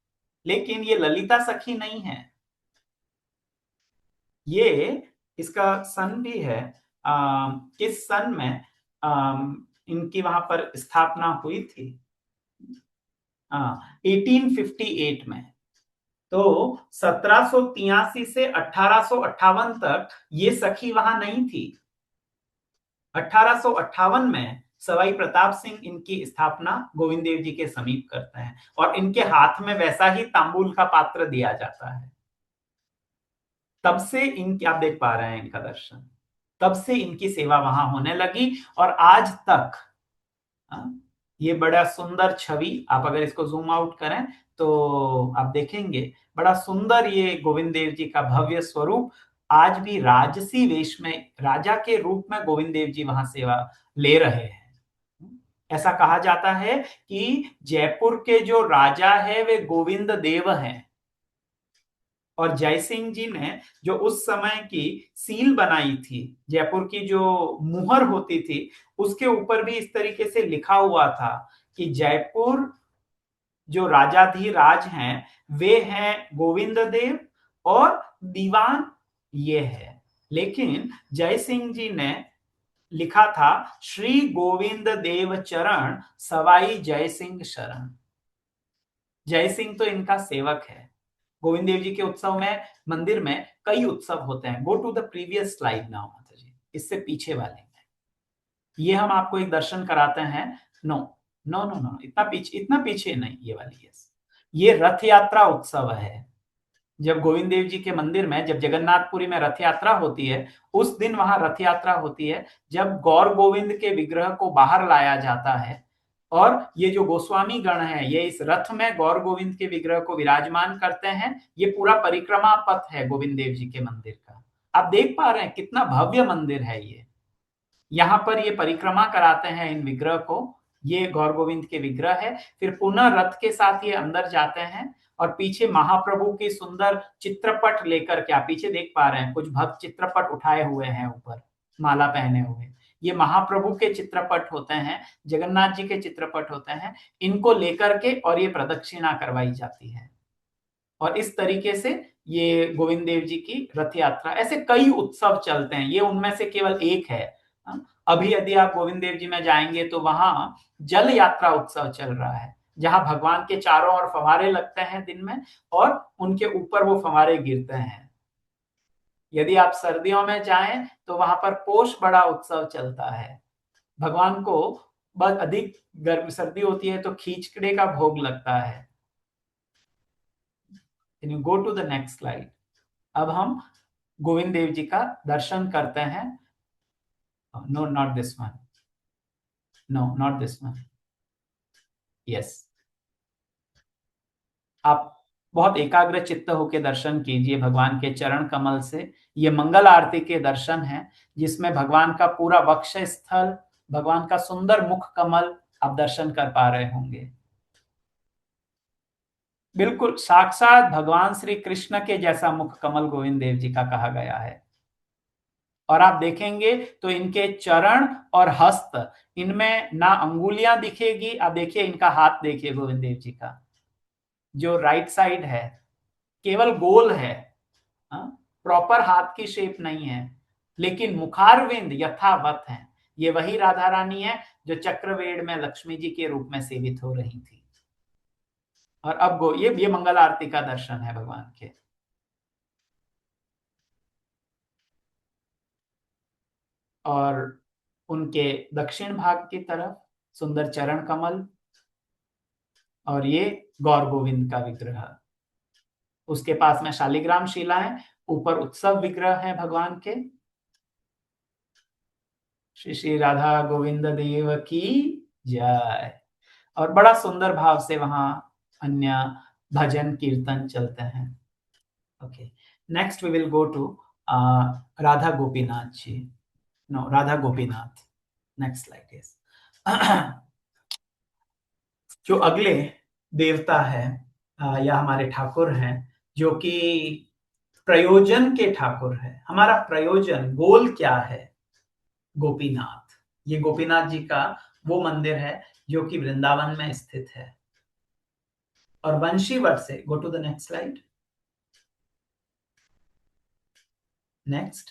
लेकिन ये ललिता सखी नहीं है। ये इसका सन भी है, किस सन में इनकी वहां पर स्थापना हुई थी, 1858 में। तो 1783 से 1858 तक ये सखी वहां नहीं थी। 1858 में सवाई प्रताप सिंह इनकी स्थापना गोविंद देव जी के समीप करते हैं और इनके हाथ में वैसा ही तांबूल का पात्र दिया जाता है। तब से इनकी, आप देख पा रहे हैं इनका दर्शन, तब से इनकी सेवा वहां होने लगी और आज तक ये बड़ा सुंदर छवि, आप अगर इसको जूम आउट करें तो आप देखेंगे बड़ा सुंदर ये गोविंद देव जी का भव्य स्वरूप आज भी राजसी वेश में राजा के रूप में गोविंद देव जी वहां सेवा ले रहे हैं। ऐसा कहा जाता है कि जयपुर के जो राजा है वे गोविंद देव हैं, और जय सिंह जी ने जो उस समय की सील बनाई थी, जयपुर की जो मुहर होती थी, उसके ऊपर भी इस तरीके से लिखा हुआ था कि जयपुर जो राजाधिराज हैं वे हैं गोविंद देव और दीवान ये है। लेकिन जय सिंह जी ने लिखा था श्री गोविंद देव चरण सवाई जय सिंह शरण। जय सिंह तो इनका सेवक है। गोविंद देव जी के उत्सव में, मंदिर में कई उत्सव होते हैं। Go to the previous slide now माता जी, इससे पीछे वाले में ये हम आपको एक दर्शन कराते हैं। नो नो नो नो, इतना पीछे नहीं, ये वाली यस, ये रथ यात्रा उत्सव है। जब गोविंद देव जी के मंदिर में, जब जगन्नाथपुरी में रथ यात्रा होती है, उस दिन वहां रथ यात्रा होती है, जब गौर गोविंद के विग्रह को बाहर लाया जाता है और ये जो गोस्वामी गण है ये इस रथ में गौर गोविंद के विग्रह को विराजमान करते हैं। ये पूरा परिक्रमा पथ है गोविंद देव जी के मंदिर का। आप देख पा रहे हैं कितना भव्य मंदिर है ये। यहाँ पर ये परिक्रमा कराते हैं इन विग्रह को, ये गौर गोविंद के विग्रह है। फिर पुनः रथ के साथ ये अंदर जाते हैं और पीछे महाप्रभु की सुंदर चित्रपट लेकर के, आप पीछे देख पा रहे हैं कुछ भक्त चित्रपट उठाए हुए हैं ऊपर माला पहने हुए। ये महाप्रभु के चित्रपट होते हैं, जगन्नाथ जी के चित्रपट होते हैं। इनको लेकर के और ये प्रदक्षिणा करवाई जाती है और इस तरीके से ये गोविंद देव जी की रथ यात्रा, ऐसे कई उत्सव चलते हैं, ये उनमें से केवल एक है। अभी यदि आप गोविंद देव जी में जाएंगे तो वहां जल यात्रा उत्सव चल रहा है, जहां भगवान के चारों ओर फव्वारे लगते हैं दिन में और उनके ऊपर वो फव्वारे गिरते हैं। यदि आप सर्दियों में जाएं तो वहां पर पोष बड़ा उत्सव चलता है। भगवान को बहुत अधिक गर्म सर्दी होती है तो खींचड़े का भोग लगता है। Can you go to the next slide? अब हम गोविंद देव जी का दर्शन करते हैं। No not this one, no not this one, yes. आप बहुत एकाग्र चित्त होकर दर्शन कीजिए भगवान के चरण कमल से। ये मंगल आरती के दर्शन हैं जिसमें भगवान का पूरा वक्ष स्थल, भगवान का सुंदर मुख कमल आप दर्शन कर पा रहे होंगे। बिल्कुल साक्षात भगवान श्री कृष्ण के जैसा मुख कमल गोविंद देव जी का कहा गया है। और आप देखेंगे तो इनके चरण और हस्त, इनमें ना अंगुलियां दिखेगी। आप देखिए इनका हाथ, देखिए गोविंद देव जी का जो राइट साइड है केवल गोल है, प्रॉपर हाथ की शेप नहीं है, लेकिन मुखारविंद यथावत है। ये वही राधा रानी है जो चक्रवेड़ में लक्ष्मी जी के रूप में सेवित हो रही थी। और अब ये मंगल आरती का दर्शन है भगवान के। और उनके दक्षिण भाग की तरफ सुंदर चरण कमल और ये गौर गोविंद का विग्रह, उसके पास में शालिग्राम शिला है, ऊपर उत्सव विग्रह है भगवान के। श्री श्री राधा गोविंद देव की जय। और बड़ा सुंदर भाव से वहां अन्य भजन कीर्तन चलते हैं। Okay, next we will go to Radha Gopinath ji. No, Radha Gopinath, next slide is. जो अगले देवता है या हमारे ठाकुर हैं, जो कि प्रयोजन के ठाकुर है। हमारा प्रयोजन, गोल क्या है? गोपीनाथ। ये गोपीनाथ जी का वो मंदिर है जो कि वृंदावन में स्थित है। और वंशीवट से, go to the next slide, next,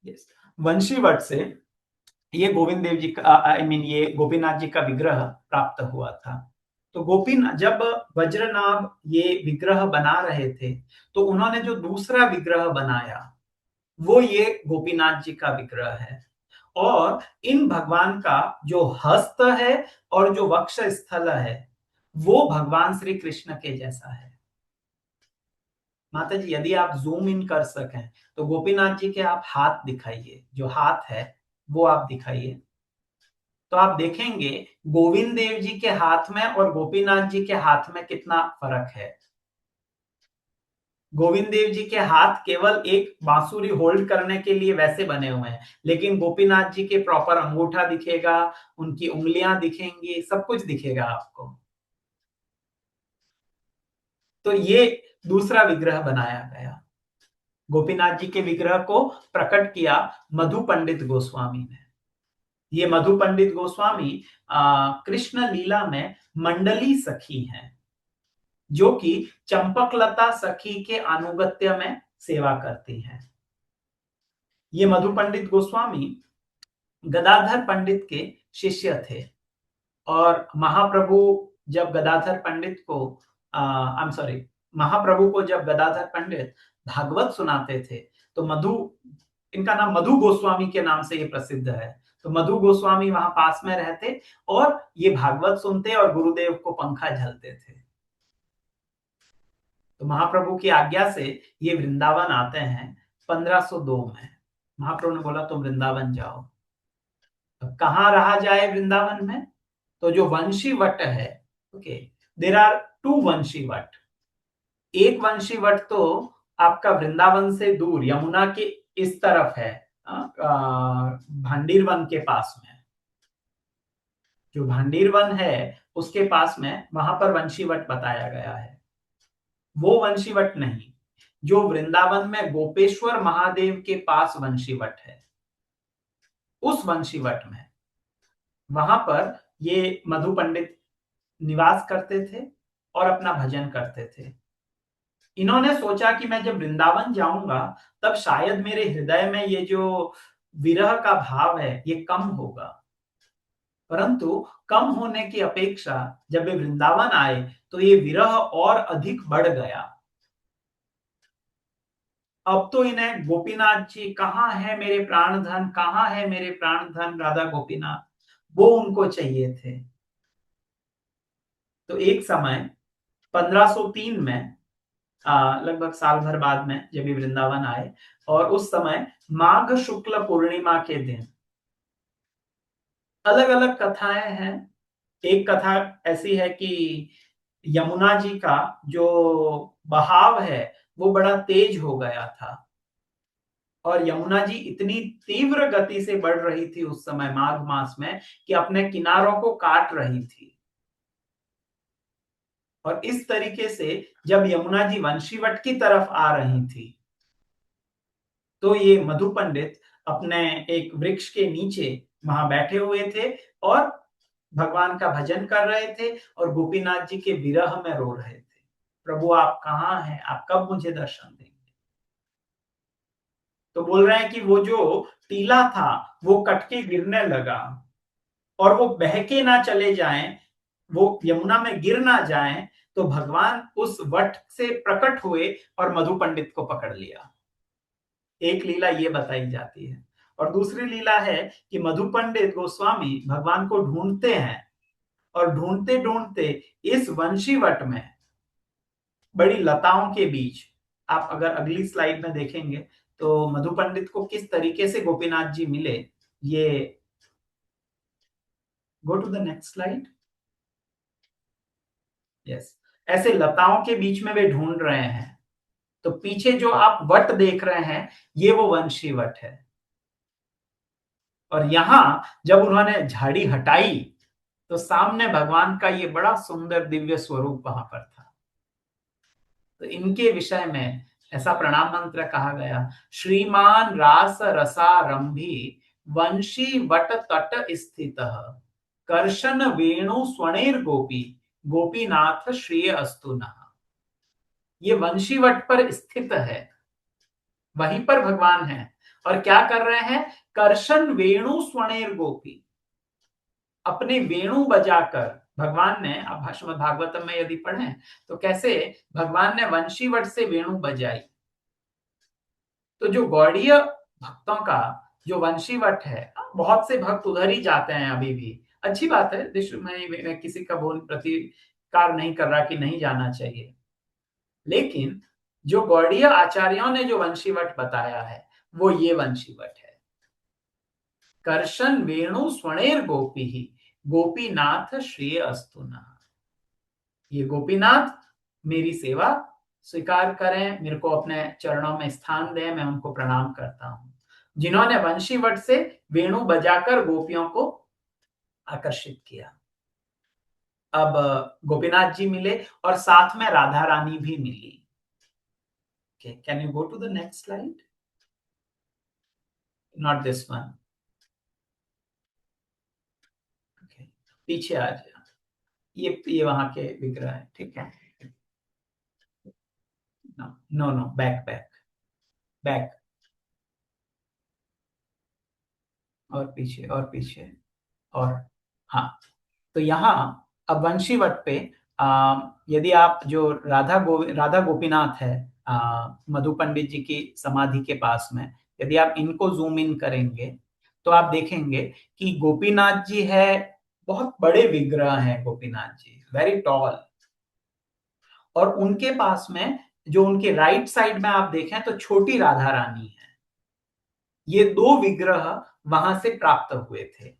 yes. Vanshivat से ये गोविंद देव जी का, ये गोपीनाथ जी का विग्रह प्राप्त हुआ था। तो गोपीनाथ जब वज्रनाभ ये विग्रह बना रहे थे तो उन्होंने जो दूसरा विग्रह बनाया वो ये गोपीनाथ जी का विग्रह है। और इन भगवान का जो हस्त है और जो वक्ष स्थल है वो भगवान श्री कृष्ण के जैसा है। माता जी यदि आप जूम इन कर सकें तो गोपीनाथ जी के आप हाथ दिखाइए, जो हाथ है वो आप दिखाइए, तो आप देखेंगे गोविंद देव जी के हाथ में और गोपीनाथ जी के हाथ में कितना फर्क है। गोविंद देव जी के हाथ केवल एक बांसुरी होल्ड करने के लिए वैसे बने हुए हैं, लेकिन गोपीनाथ जी के प्रॉपर अंगूठा दिखेगा, उनकी उंगलियां दिखेंगी, सब कुछ दिखेगा आपको। तो ये दूसरा विग्रह बनाया गया। गोपीनाथ जी के विग्रह को प्रकट किया मधु पंडित गोस्वामी ने। ये मधु पंडित गोस्वामी कृष्ण लीला में मंडली सखी हैं, जो कि चंपकलता सखी के अनुगत्य में सेवा करती हैं। ये मधु पंडित गोस्वामी गदाधर पंडित के शिष्य थे, और महाप्रभु जब गदाधर पंडित को आई एम सॉरी महाप्रभु को जब गदाधर पंडित भागवत सुनाते थे, तो इनका नाम मधु गोस्वामी के नाम से ये प्रसिद्ध है। तो मधु गोस्वामी वहां पास में रहते और ये भागवत सुनते और गुरुदेव को पंखा झलते थे। तो महाप्रभु की आज्ञा से ये वृंदावन आते हैं 1502 में। महाप्रभु ने बोला तुम वृंदावन जाओ। अब कहाँ रहा जाए वृंदावन में? तो जो वंशी वट है, okay, there are 2 Vanshi Vat. एक वंशी वट तो आपका वृंदावन से दूर यमुना के इस तरफ है, भांडीर वन के पास में। जो भांडीर वन है उसके पास में, वहां पर वंशी वट बताया गया है। वो वंशी वट नहीं, जो वृंदावन में गोपेश्वर महादेव के पास वंशी वट है, उस वंशी वट में, वहां पर ये मधु पंडित निवास करते थे और अपना भजन करते थे। इन्होंने सोचा कि मैं जब वृंदावन जाऊंगा तब शायद मेरे हृदय में ये जो विरह का भाव है ये कम होगा। परंतु कम होने की अपेक्षा जब वे वृंदावन आए तो ये विरह और अधिक बढ़ गया। अब तो इन्हें गोपीनाथ जी कहाँ है मेरे प्राणधन, कहाँ है मेरे प्राणधन राधा गोपीनाथ, वो उनको चाहिए थे। तो एक समय 1503 में, लगभग साल भर बाद में जब ये वृंदावन आए, और उस समय माघ शुक्ल पूर्णिमा के दिन, अलग अलग कथाएं हैं। एक कथा ऐसी है कि यमुना जी का जो बहाव है वो बड़ा तेज हो गया था, और यमुना जी इतनी तीव्र गति से बढ़ रही थी उस समय माघ मास में कि अपने किनारों को काट रही थी। और इस तरीके से जब यमुना जी वंशीवट की तरफ आ रही थी, तो ये मधु पंडित अपने एक वृक्ष के नीचे वहां बैठे हुए थे और भगवान का भजन कर रहे थे और गोपीनाथ जी के विरह में रो रहे थे। प्रभु आप कहाँ हैं, आप कब मुझे दर्शन देंगे? तो बोल रहे हैं कि वो जो टीला था वो कट के गिरने लगा, और वो बहके ना चले जाएं, वो यमुना में गिर ना जाएं, तो भगवान उस वट से प्रकट हुए और मधु पंडित को पकड़ लिया। एक लीला ये बताई जाती है। और दूसरी लीला है कि मधु पंडित गोस्वामी भगवान को ढूंढते हैं, और ढूंढते ढूंढते इस वंशीवट में बड़ी लताओं के बीच, आप अगर अगली स्लाइड में देखेंगे तो मधु पंडित को किस तरीके से गोपीनाथ जी मिले, ये go to the next slide. Yes, ऐसे लताओं के बीच में वे ढूंढ रहे हैं। तो पीछे जो आप वट देख रहे हैं ये वो वंशी वट है, और यहां जब उन्होंने झाड़ी हटाई तो सामने भगवान का ये बड़ा सुंदर दिव्य स्वरूप वहां पर था। तो इनके विषय में ऐसा प्रणाम मंत्र कहा गया, श्रीमान रास रसारंभी वंशी वट तट स्थित कर्शन वेणु स्वर्णेर गोपी गोपीनाथ श्रेय अस्तु नः। ये वंशी वट पर स्थित है, वहीं पर भगवान है, और क्या कर रहे हैं? कर्शन वेणु स्वर्णेर गोपी, अपने वेणु बजाकर भगवान ने, आप श्रीमद् भागवतम में यदि पढ़ें तो कैसे भगवान ने वंशीवट से वेणु बजाई। तो जो गौड़ीय भक्तों का जो वंशीवट है, बहुत से भक्त उधर ही जाते हैं अभी भी, अच्छी बात है, मैं किसी का बोल प्रतिकार नहीं कर रहा कि नहीं जाना चाहिए, लेकिन जो गौड़ीय आचार्यों ने जो वंशीवट बताया है वो ये वंशीवट है। कर्शन वेणु स्वर्णेर गोपी ही गोपीनाथ श्रेय अस्तु नः। ये गोपीनाथ मेरी सेवा स्वीकार करें, मेरे को अपने चरणों में स्थान दें, मैं उनको प्रणाम करता हूं, जिन्होंने वंशीवट से वेणु बजाकर गोपियों को आकर्षित किया। अब गोपीनाथ जी मिले और साथ में राधा रानी भी मिली। Can you go to the next slide? Not this one. पीछे आ जाए, ये वहां के विग्रह है, ठीक है। No no, back back back, और पीछे और पीछे, और हाँ। तो यहाँ अब वंशीवट पे यदि आप जो राधा गोपीनाथ है मधु पंडित जी की समाधि के पास में, यदि आप इनको जूम इन करेंगे तो आप देखेंगे कि गोपीनाथ जी है, बहुत बड़े विग्रह हैं गोपीनाथ जी, वेरी टॉल। और उनके पास में जो उनके राइट साइड में आप देखें तो छोटी राधा रानी है। ये दो विग्रह वहां से प्राप्त हुए थे।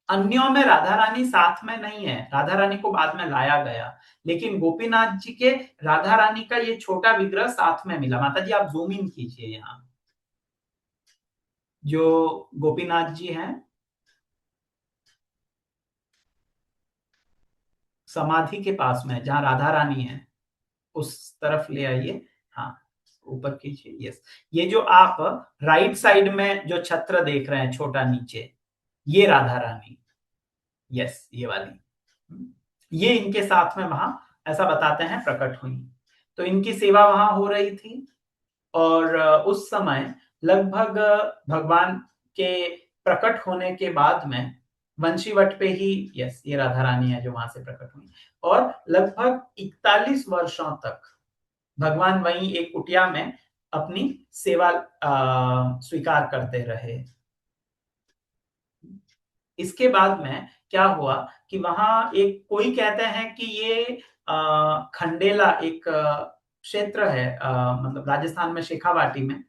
अन्यों में राधा रानी साथ में नहीं है, राधा रानी को बाद में लाया गया, लेकिन गोपीनाथ जी के राधा रानी का ये छोटा विग्रह साथ में मिला। माता जी आप जूम इन कीजिए, यहाँ जो गोपीनाथ जी हैं समाधि के पास में, जहां राधा रानी है उस तरफ ले आइए, हाँ ऊपर कीजिए, यस। ये जो आप राइट साइड में जो छत्र देख रहे हैं छोटा नीचे, ये राधा रानी, यस, ये वाली, ये इनके साथ में वहां ऐसा बताते हैं प्रकट हुई। तो इनकी सेवा वहां हो रही थी और उस समय लगभग भगवान के प्रकट होने के बाद में वंशीवट पे ही, यस ये राधा रानी है जो वहां से प्रकट हुई, और लगभग 41 वर्षों तक भगवान वहीं एक कुटिया में अपनी सेवा स्वीकार करते रहे। इसके बाद में क्या हुआ कि वहां एक, कोई कहते हैं कि ये खंडेला एक क्षेत्र है, मतलब राजस्थान में शेखावाटी में,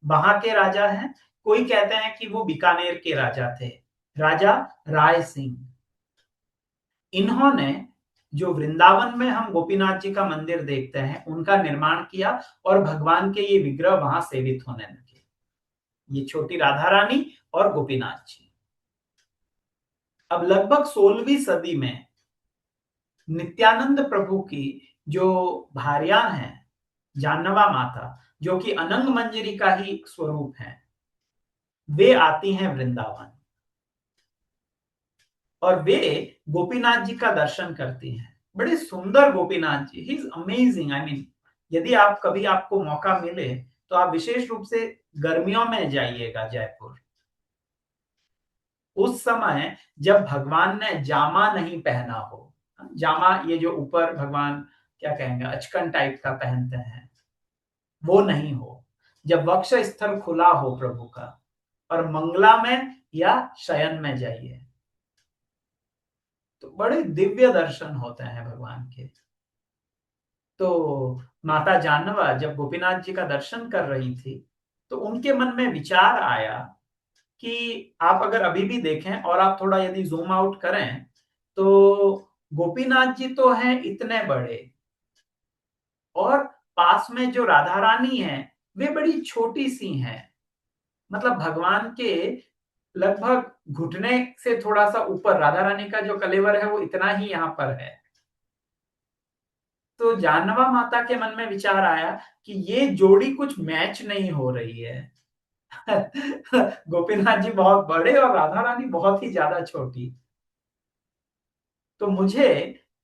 वहां के राजा हैं। कोई कहते हैं कि वो बीकानेर के राजा थे, राजा राय सिंह। इन्होंने जो वृंदावन में हम गोपीनाथ जी का मंदिर देखते हैं उनका निर्माण किया और भगवान के ये विग्रह वहां सेवित होने लगे, ये छोटी राधा रानी और गोपीनाथ जी। अब लगभग 16वीं सदी में नित्यानंद प्रभु की जो भार्या हैं जानवा माता, जो कि अनंग मंजरी का ही स्वरूप है, वे आती हैं वृंदावन और वे गोपीनाथ जी का दर्शन करती हैं। बड़े सुंदर Gopinath ji, he is amazing. I mean, यदि आप कभी आपको मौका मिले तो आप विशेष रूप से गर्मियों में जाइएगा जयपुर। उस समय जब भगवान ने जामा नहीं पहना हो, जामा ये जो ऊपर भगवान क्या कहेंगे अचकन टाइप का पहनते हैं, वो नहीं हो, जब वक्ष स्थल खुला हो प्रभु का, और मंगला में या शयन में जाइए तो बड़े दिव्य दर्शन होते हैं भगवान के। तो माता जानवा जब गोपीनाथ जी का दर्शन कर रही थी तो उनके मन में विचार आया कि आप अगर अभी भी देखें और आप थोड़ा यदि जूम आउट करें तो गोपीनाथ जी तो हैं इतने बड़े, और पास में जो राधा रानी है वे बड़ी छोटी सी हैं, मतलब भगवान के लगभग घुटने से थोड़ा सा ऊपर राधा रानी का जो कलेवर है वो इतना ही यहाँ पर है। तो जानवा माता के मन में विचार आया कि ये जोड़ी कुछ मैच नहीं हो रही है। गोपीनाथ जी बहुत बड़े और राधा रानी बहुत ही ज्यादा छोटी। तो मुझे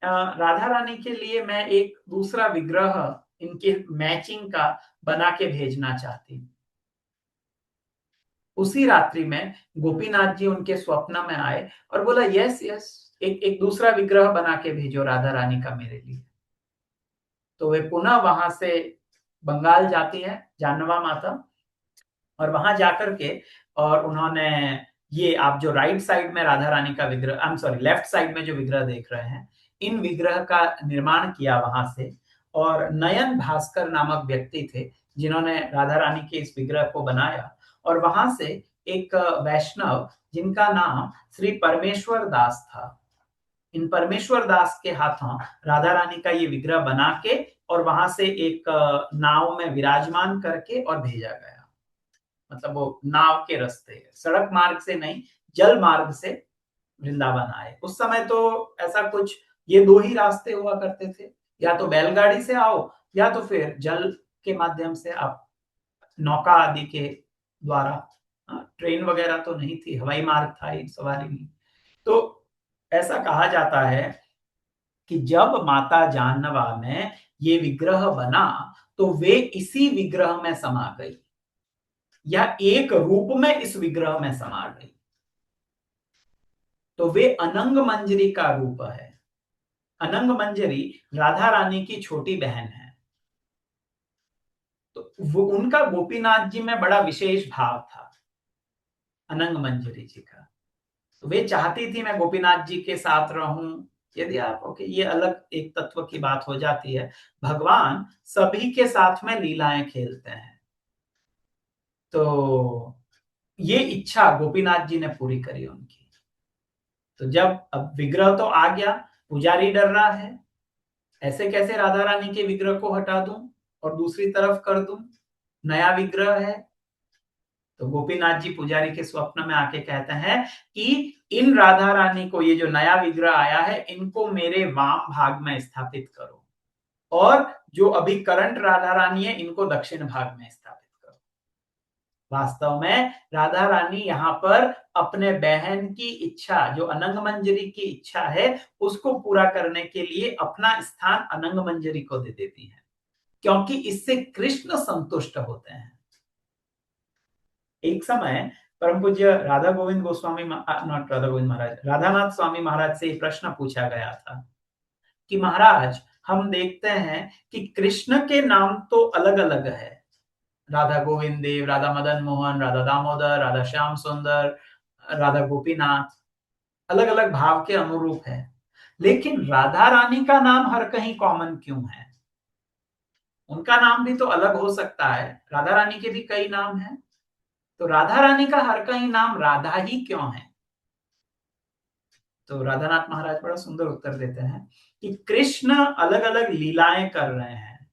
राधा रानी के लिए मैं एक दूसरा विग्रह इनके मैचिंग का बना के भेजना चाहती हूँ। उसी रात्रि में गोपीनाथ जी उनके स्वप्न में आए और बोला यस यस, एक दूसरा विग्रह बना के भेजो राधा रानी का मेरे लिए। तो वे पुनः वहां से बंगाल जाती है जानवा माता, और वहां जाकर के और उन्होंने ये आप जो राइट साइड में राधा रानी का विग्रह, I am sorry left side में जो विग्रह देख रहे हैं, इन विग्रह का निर्माण किया वहां से। और नयन भास्कर नामक व्यक्ति थे जिन्होंने राधा रानी के इस विग्रह को बनाया, और वहां से एक वैष्णव जिनका नाम श्री परमेश्वर दास था, इन परमेश्वर दास के हाथों राधा रानी का ये विग्रह बना के और वहां से एक नाव में विराजमान करके और भेजा गया। मतलब वो नाव के रास्ते, सड़क मार्ग से नहीं, जल मार्ग से वृंदावन आए। उस समय तो ऐसा कुछ, ये दो ही रास्ते हुआ करते थे, या तो बैलगाड़ी से आओ या तो फिर जल के माध्यम से आप नौका आदि के द्वारा। ट्रेन वगैरह तो नहीं थी, हवाई मार्ग था ही, सवारी नहीं। तो ऐसा कहा जाता है कि जब माता जानवा में ये विग्रह बना तो वे इसी विग्रह में समा गई, या एक रूप में इस विग्रह में समा गई। तो वे अनंग मंजरी का रूप है। अनंग मंजरी राधा रानी की छोटी बहन है। तो वो उनका गोपीनाथ जी में बड़ा विशेष भाव था, अनंग मंजरी जी का। तो वे चाहती थी मैं गोपीनाथ जी के साथ रहूं। यदि आप ओके, ये अलग एक तत्व की बात हो जाती है। भगवान सभी के साथ में लीलाएं खेलते हैं। तो ये इच्छा गोपीनाथ जी ने पूरी करी उनकी। तो जब अब विग्रह तो आ गया, पुजारी डर रहा है, ऐसे कैसे राधा रानी के विग्रह को हटा दूं और दूसरी तरफ कर दूं, नया विग्रह है। तो गोपीनाथ जी पुजारी के स्वप्न में आके कहते हैं कि इन राधा रानी को, ये जो नया विग्रह आया है, इनको मेरे वाम भाग में स्थापित करो, और जो अभी करंट राधा रानी है इनको दक्षिण भाग में स्थापित करो। वास्तव में राधा रानी यहाँ पर अपने बहन की इच्छा, जो अनंग मंजरी की इच्छा है, उसको पूरा करने के लिए अपना स्थान अनंग मंजरी को दे देती है, क्योंकि इससे कृष्ण संतुष्ट होते हैं। एक समय परम पूज्य राधा गोविंद गोस्वामी, नॉट राधा गोविंद महाराज, राधानाथ स्वामी महाराज से प्रश्न पूछा गया था कि महाराज, हम देखते हैं कि कृष्ण के नाम तो अलग अलग है, राधा गोविंद देव, राधा मदन मोहन, राधा दामोदर, राधा श्याम सुंदर, राधा गोपीनाथ, अलग अलग भाव के अनुरूप है, लेकिन राधा रानी का नाम हर कहीं कॉमन क्यों है? उनका नाम भी तो अलग हो सकता है, राधा रानी के भी कई नाम हैं, तो राधा रानी का हर कहीं नाम राधा ही क्यों है? तो राधानाथ महाराज बड़ा सुंदर उत्तर देते हैं कि कृष्ण अलग अलग लीलाएं कर रहे हैं,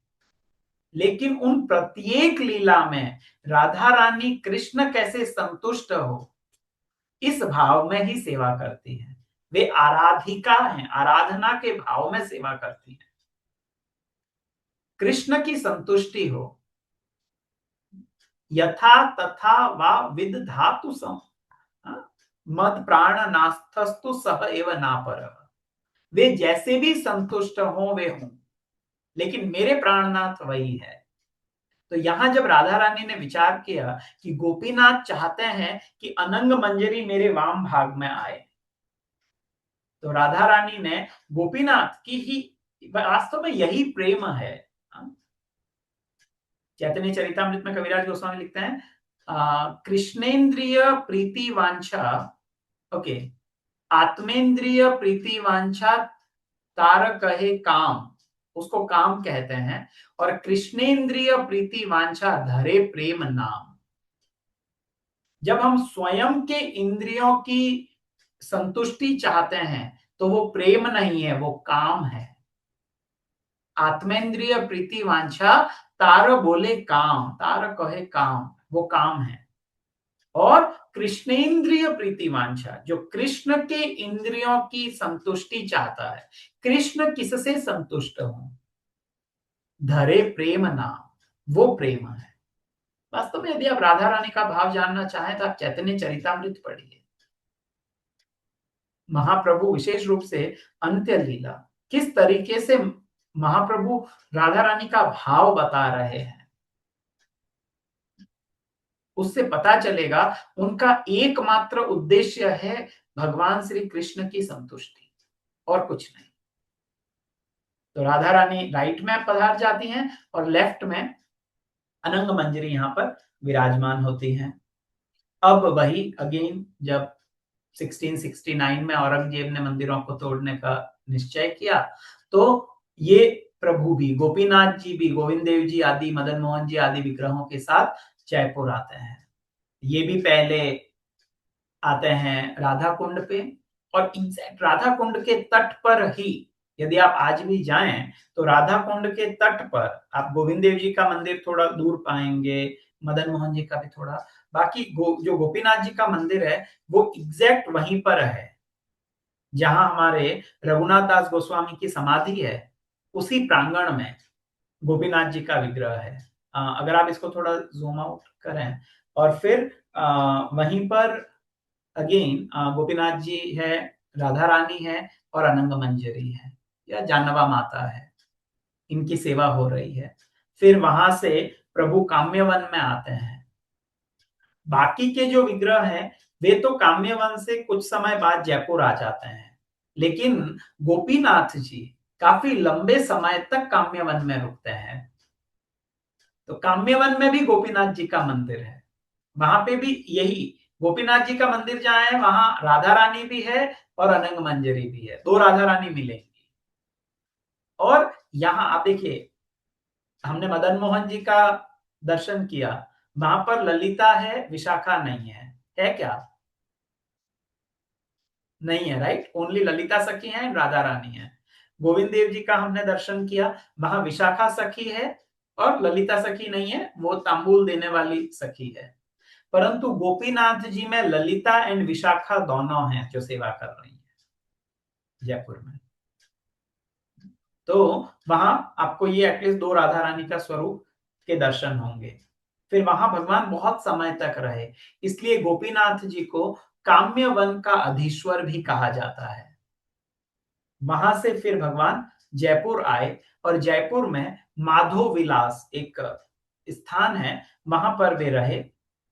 लेकिन उन प्रत्येक लीला में राधा रानी कृष्ण कैसे संतुष्ट हो, इस भाव में ही सेवा करती हैं। वे आराधिका हैं, आराधना के भाव में सेवा करती हैं। कृष्ण की संतुष्टि हो, यथा तथा वा विदधातु सम मद प्राण नास्थस्तु सह एव नापर। वे जैसे भी संतुष्ट हो वे हों, लेकिन मेरे प्राणनाथ वही है। तो यहां जब राधा रानी ने विचार किया कि गोपीनाथ चाहते हैं कि अनंग मंजरी मेरे वाम भाग में आए, तो राधा रानी ने गोपीनाथ की ही, वास्तव में यही प्रेम है। चैतन्य चरितामृत में कविराज गोस्वामी लिखते हैं, कृष्णेन्द्रिय प्रीति वांछा, ओके, आत्मेंद्रिय प्रीति वांछा तार कहे काम, उसको काम कहते हैं, और कृष्णेन्द्रिय प्रीति वांछा धरे प्रेम नाम। जब हम स्वयं के इंद्रियों की संतुष्टि चाहते हैं तो वो प्रेम नहीं है, वो काम है। आत्मेंद्रिय प्रीति वांछा तार बोले काम, तार कहे काम, वो काम है। और कृष्णेन्द्रिय प्रीति वांछा, जो कृष्ण के इंद्रियों की संतुष्टि चाहता है, कृष्ण किससे संतुष्ट हो, धरे प्रेम नाम, वो प्रेम है। वास्तव में यदि आप राधा रानी का भाव जानना चाहें तो आप चैतन्य चरितामृत पढ़िए। महाप्रभु विशेष रूप से अंत्य लीला, किस तरीके से महाप्रभु राधा रानी का भाव बता रहे हैं, उससे पता चलेगा उनका एकमात्र उद्देश्य है भगवान श्री कृष्ण की संतुष्टि और कुछ नहीं। तो राधा रानी राइट में पधार जाती हैं और लेफ्ट में अनंग मंजरी यहां पर विराजमान होती हैं। अब वही अगेन, जब 1669 में औरंगजेब ने मंदिरों को तोड़ने का निश्चय किया, तो ये प्रभु भी, गोपीनाथ जी भी, गोविंद देव जी आदि, मदन मोहन जी आदि विग्रहों के साथ जयपुर आते हैं। ये भी पहले आते हैं राधा कुंड पे, और एग्जैक्ट राधा कुंड के तट पर ही, यदि आप आज भी जाएं तो राधा कुंड के तट पर आप गोविंद देव जी का मंदिर थोड़ा दूर पाएंगे, मदन मोहन जी का भी थोड़ा, बाकी जो गोपीनाथ जी का मंदिर है वो एग्जैक्ट वहीं पर है जहां हमारे रघुनाथ दास गोस्वामी की समाधि है। उसी प्रांगण में गोपीनाथ जी का विग्रह है। अगर आप इसको थोड़ा जूम आउट करें और फिर वहीं पर अगेन गोपीनाथ जी है, राधा रानी है और अनंग मंजरी है या जानवा माता है, इनकी सेवा हो रही है। फिर वहां से प्रभु काम्यवन में आते हैं। बाकी के जो विग्रह हैं वे तो काम्यवन से कुछ समय बाद जयपुर आ जाते हैं, लेकिन गोपीनाथ जी काफी लंबे समय तक काम्यवन में रुकते हैं। तो काम्यवन में भी गोपीनाथ जी का मंदिर है, वहां पे भी यही गोपीनाथ जी का मंदिर जहां है वहां राधा रानी भी है और अनंग मंजरी भी है, दो राधा रानी मिलेंगी। और यहां आप देखिए, हमने मदन मोहन जी का दर्शन किया, वहां पर ललिता है, विशाखा नहीं है क्या? नहीं है, राइट, ओनली ललिता सखी है, राधा रानी है। गोविंद देव जी का हमने दर्शन किया, वहां विशाखा सखी है और ललिता सखी नहीं है, वो तांबूल देने वाली सखी है। परंतु गोपीनाथ जी में ललिता एंड विशाखा दोनों हैं जो सेवा कर रही है जयपुर में। तो वहां आपको ये एटलीस्ट दो राधा रानी का स्वरूप के दर्शन होंगे। फिर वहां भगवान बहुत समय तक रहे, इसलिए गोपीनाथ जी को काम्य वन का अधीश्वर भी कहा जाता है। वहां से फिर भगवान जयपुर आए और जयपुर में माधो विलास एक स्थान है, वहां पर वे रहे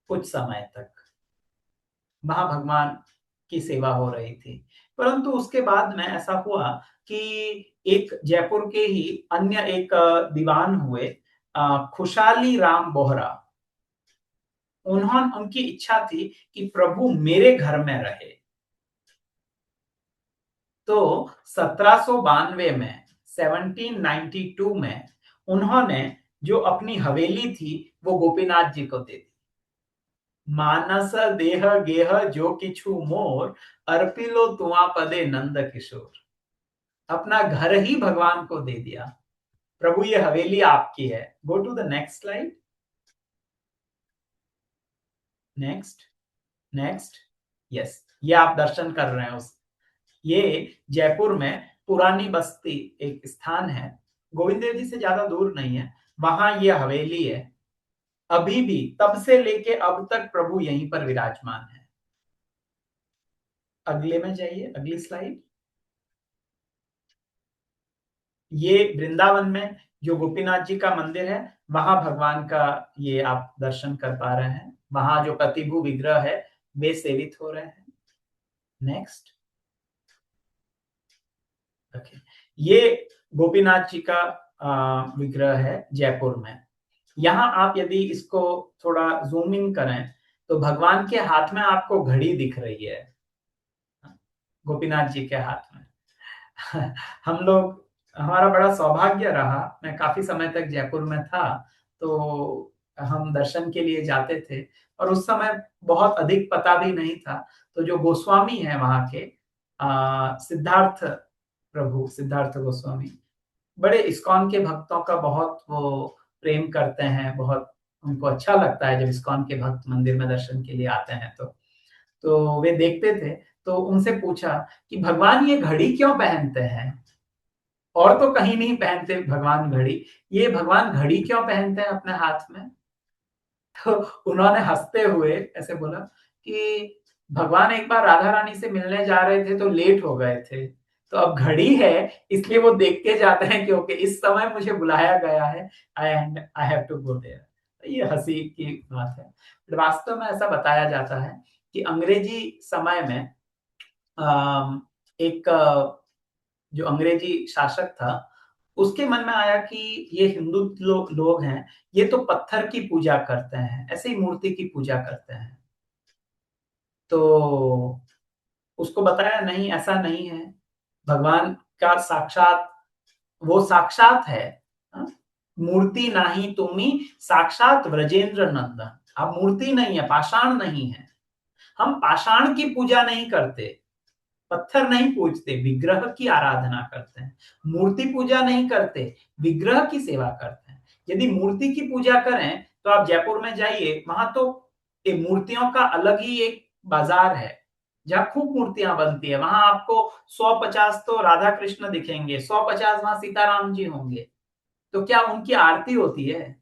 कुछ समय तक। वहां भगवान की सेवा हो रही थी। परंतु उसके बाद में ऐसा हुआ कि एक जयपुर के ही अन्य एक दीवान हुए, खुशाली राम बोहरा। उनकी इच्छा थी कि प्रभु मेरे घर में रहे। तो 1792 में 1792 में उन्होंने जो अपनी हवेली थी वो गोपीनाथ जी को दे दी। मानस देह गेह जो किछु मोर, अर्पिलो तुआ पदे नंद किशोर। अपना घर ही भगवान को दे दिया। प्रभु ये हवेली आपकी है। Go to the next slide. Next yes, ये आप दर्शन कर रहे हैं उस, ये जयपुर में पुरानी बस्ती एक स्थान है, गोविंद देव जी से ज्यादा दूर नहीं है, वहां ये हवेली है। अभी भी तब से लेके अब तक प्रभु यहीं पर विराजमान है। अगले में जाइए, अगली स्लाइड। ये वृंदावन में जो गोपीनाथ जी का मंदिर है वहां भगवान का ये आप दर्शन कर पा रहे हैं। वहां जो प्रतिभू विग्रह है वे सेवित हो रहे हैं। नेक्स्ट। ओके, ये गोपीनाथ जी का विग्रह है जयपुर में। यहाँ आप यदि इसको थोड़ा जूम इन करें तो भगवान के हाथ में आपको घड़ी दिख रही है, गोपीनाथ जी के हाथ में। हम लोग, हमारा बड़ा सौभाग्य रहा, मैं काफी समय तक जयपुर में था तो हम दर्शन के लिए जाते थे और उस समय बहुत अधिक पता भी नहीं था। तो जो गोस्वामी है वहां के सिद्धार्थ प्रभु, सिद्धार्थ गोस्वामी, बड़े इस्कॉन के भक्तों का बहुत वो प्रेम करते हैं, बहुत उनको अच्छा लगता है जब इस्कॉन के भक्त मंदिर में दर्शन के लिए आते हैं। तो वे देखते थे, तो उनसे पूछा कि भगवान ये घड़ी क्यों पहनते हैं? और तो कहीं नहीं पहनते भगवान घड़ी, ये भगवान घड़ी क्यों पहनते हैं अपने हाथ में? तो उन्होंने हंसते हुए ऐसे बोला कि भगवान एक बार राधा रानी से मिलने जा रहे थे तो लेट हो गए थे, तो अब घड़ी है इसलिए वो देख के जाते हैं कि ओके इस समय मुझे बुलाया गया है, I have to go there. ये हंसी की बात है। वास्तव में ऐसा बताया जाता है कि अंग्रेजी समय में एक जो अंग्रेजी शासक था उसके मन में आया कि ये हिंदू लोग हैं, ये तो पत्थर की पूजा करते हैं, ऐसे ही मूर्ति की पूजा करते हैं। तो उसको बताया नहीं, ऐसा नहीं है, भगवान का साक्षात, वो साक्षात है। हाँ? मूर्ति नाही तुम्ही साक्षात व्रजेंद्र नंदन। आप मूर्ति नहीं है, पाषाण नहीं है, हम पाषाण की पूजा नहीं करते, पत्थर नहीं पूजते, विग्रह की आराधना करते हैं। मूर्ति पूजा नहीं करते, विग्रह की सेवा करते हैं। यदि मूर्ति की पूजा करें तो आप जयपुर में जाइए, वहां तो ये मूर्तियों का अलग ही एक बाजार है जहां खूब मूर्तियां बनती है। वहां आपको 150 तो राधा कृष्ण दिखेंगे, 150 वहां सीताराम जी होंगे। तो क्या उनकी आरती होती है?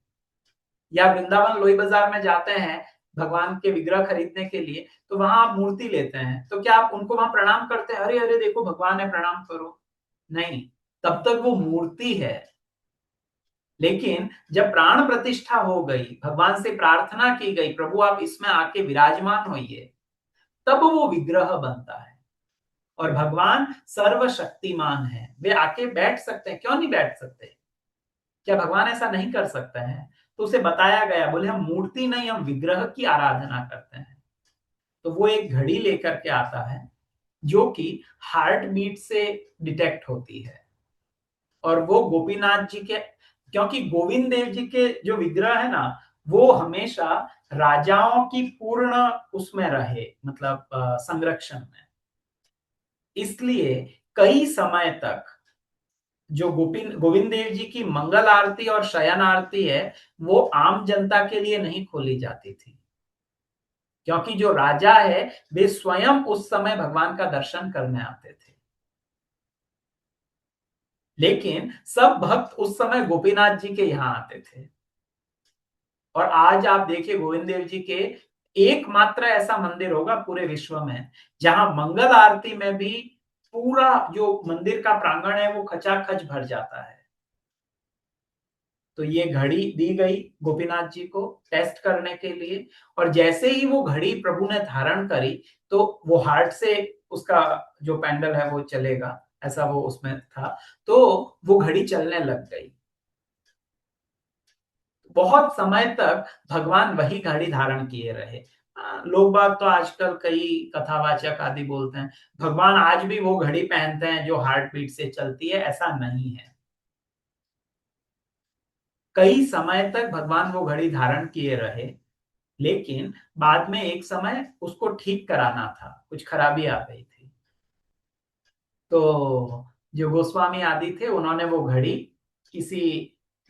या वृंदावन लोई बाजार में जाते हैं भगवान के विग्रह खरीदने के लिए, तो वहां आप मूर्ति लेते हैं, तो क्या आप उनको वहां प्रणाम करते हैं? अरे अरे देखो भगवान है, प्रणाम करो? नहीं, तब तक वो मूर्ति है। लेकिन जब प्राण प्रतिष्ठा हो गई, भगवान से प्रार्थना की गई, प्रभु आप इसमें आके विराजमान होइए, तब वो विग्रह बनता है। और भगवान सर्वशक्तिमान है, वे आके बैठ सकते हैं। क्यों नहीं बैठ सकते? क्या भगवान ऐसा नहीं कर सकते हैं? तो उसे बताया गया, बोले हम मूर्ति नहीं, हम विग्रह की आराधना करते हैं। तो वो एक घड़ी लेकर के आता है जो कि हार्ट बीट से डिटेक्ट होती है। और वो गोपीनाथ जी के, क्योंकि गोविंद देव जी के जो विग्रह है ना, वो हमेशा राजाओं की पूर्ण उसमें रहे, मतलब संरक्षण में। इसलिए कई समय तक जो गोविंद देव जी की मंगल आरती और शयन आरती है, वो आम जनता के लिए नहीं खोली जाती थी, क्योंकि जो राजा है वे स्वयं उस समय भगवान का दर्शन करने आते थे। लेकिन सब भक्त उस समय गोपीनाथ जी के यहां आते थे। और आज आप देखिए गोविंद देव जी के एकमात्र ऐसा मंदिर होगा पूरे विश्व में जहां मंगल आरती में भी पूरा जो मंदिर का प्रांगण है वो खचाखच भर जाता है। तो ये घड़ी दी गई गोपीनाथ जी को टेस्ट करने के लिए, और जैसे ही वो घड़ी प्रभु ने धारण करी तो वो हार्ट से उसका जो पैंडल है वो चलेगा, ऐसा वो उसमें था। तो वो घड़ी चलने लग गई। बहुत समय तक भगवान वही घड़ी धारण किए रहे। लोग बाग तो आजकल कई कथावाचक आदि बोलते हैं भगवान आज भी वो घड़ी पहनते हैं जो हार्ट बीट से चलती है। ऐसा नहीं है। कई समय तक भगवान वो घड़ी धारण किए रहे, लेकिन बाद में एक समय उसको ठीक कराना था, कुछ खराबी आ गई थी। तो जो गोस्वामी आदि थे उन्होंने वो घड़ी किसी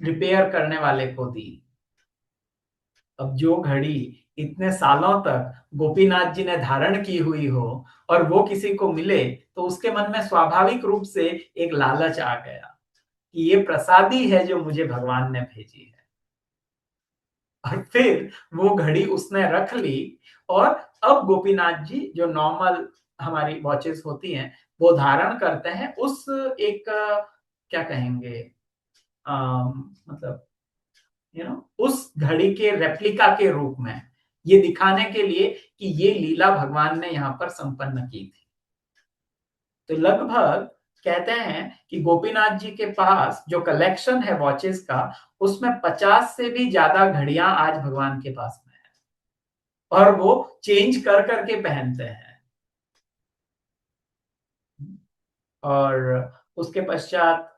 रिपेयर करने वाले को दी। अब जो घड़ी इतने सालों तक गोपीनाथ जी ने धारण की हुई हो और वो किसी को मिले, तो उसके मन में स्वाभाविक रूप से एक लालच आ गया कि ये प्रसादी है जो मुझे भगवान ने भेजी है। और फिर वो घड़ी उसने रख ली। और अब गोपीनाथ जी जो नॉर्मल हमारी वॉचेस होती हैं वो धारण करते हैं उस एक क्या कहेंगे, मतलब उस घड़ी के रेप्लिका के रूप में, ये दिखाने के लिए कि ये लीला भगवान ने यहाँ पर संपन्न की थी। तो लगभग कहते हैं कि गोपीनाथ जी के पास जो कलेक्शन है वॉचेस का, उसमें 50 से भी ज्यादा घड़ियां आज भगवान के पास में है और वो चेंज कर करके पहनते हैं। और उसके पश्चात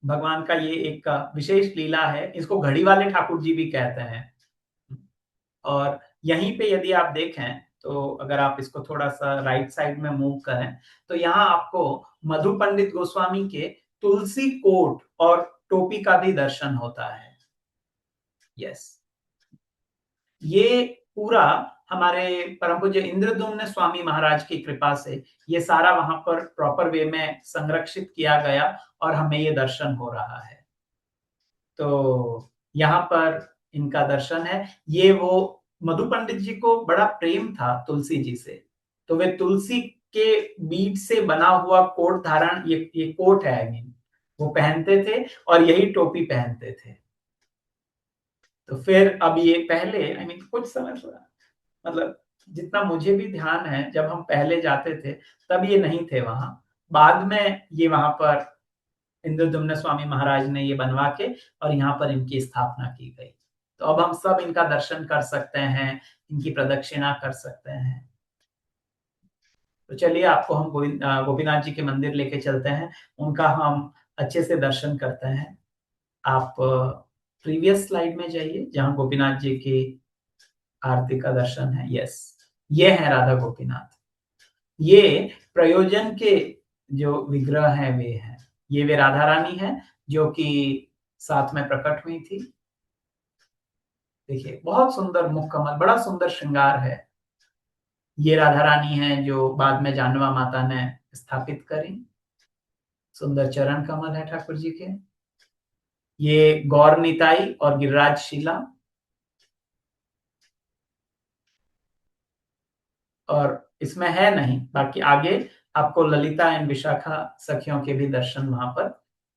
भगवान का ये एक विशेष लीला है, इसको घड़ी वाले ठाकुर जी भी कहते हैं। और यहीं पे यदि आप देखें तो अगर आप इसको थोड़ा सा राइट साइड में मूव करें तो यहाँ आपको मधु पंडित गोस्वामी के तुलसी कोट और टोपी का भी दर्शन होता है। यस, ये पूरा हमारे परम पूज्य इंद्रद्युम्न स्वामी महाराज की कृपा से ये सारा वहां पर प्रॉपर वे में संरक्षित किया गया और हमें ये दर्शन हो रहा है। तो यहाँ पर इनका दर्शन है। ये वो मधु पंडित जी को बड़ा प्रेम था तुलसी जी से, तो वे तुलसी के बीज से बना हुआ कोट धारण, ये कोट है आई मीन, वो पहनते थे और यही टोपी पहनते थे। तो फिर अब ये पहले आई मीन कुछ समय मतलब जितना मुझे भी ध्यान है जब हम पहले जाते थे तब ये नहीं थे वहां। बाद में ये वहां पर इंद्रद्युम्न स्वामी महाराज ने ये बनवा के और यहाँ पर इनकी स्थापना की गई। तो अब हम सब इनका दर्शन कर सकते हैं, इनकी प्रदक्षिणा कर सकते हैं। तो चलिए आपको हम गोपीनाथ जी के मंदिर लेके चलते हैं, उनका हम अच्छे से दर्शन करते हैं। आप प्रीवियस स्लाइड में जाइए जहां गोपीनाथ जी की आरती का दर्शन है। यस, ये है राधा गोपीनाथ। ये प्रयोजन के जो विग्रह हैं वे हैं। ये वे राधा रानी है जो कि साथ में प्रकट हुई थी। देखिए बहुत सुंदर मुख कमल, बड़ा सुंदर श्रृंगार है। ये राधा रानी है जो बाद में जानवा माता ने स्थापित करी। सुंदर चरण कमल है ठाकुर जी के। ये गौर निताई और गिरिराज शिला, और इसमें है नहीं, बाकी आगे आपको ललिता एंड विशाखा सखियों के भी दर्शन वहां पर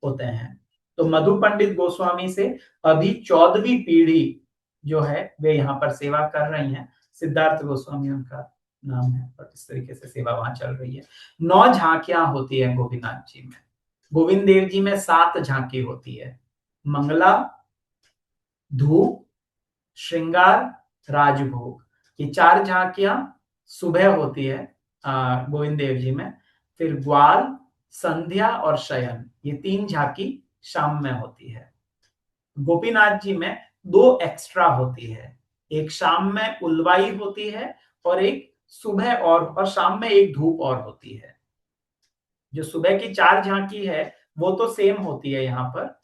होते हैं। तो मधु पंडित गोस्वामी से अभी 14वीं पीढ़ी जो है वे यहाँ पर सेवा कर रही हैं। सिद्धार्थ गोस्वामी उनका नाम है, और इस तरीके से सेवा वहां चल रही है। 9 झांकियां होती है गोपीनाथ जी में। गोविंद देव जी में 7 झांकी होती है। मंगला, धूप, श्रृंगार, राजभोग, ये 4 झांकियां सुबह होती है गोविंद देव जी में। फिर ग्वाल, संध्या और शयन, ये 3 झांकी शाम में होती है। गोपीनाथ जी में 2 एक्स्ट्रा होती है, एक शाम में उलवाई होती है और एक सुबह और शाम में एक धूप और होती है। जो सुबह की 4 झांकी है वो तो सेम होती है यहाँ पर।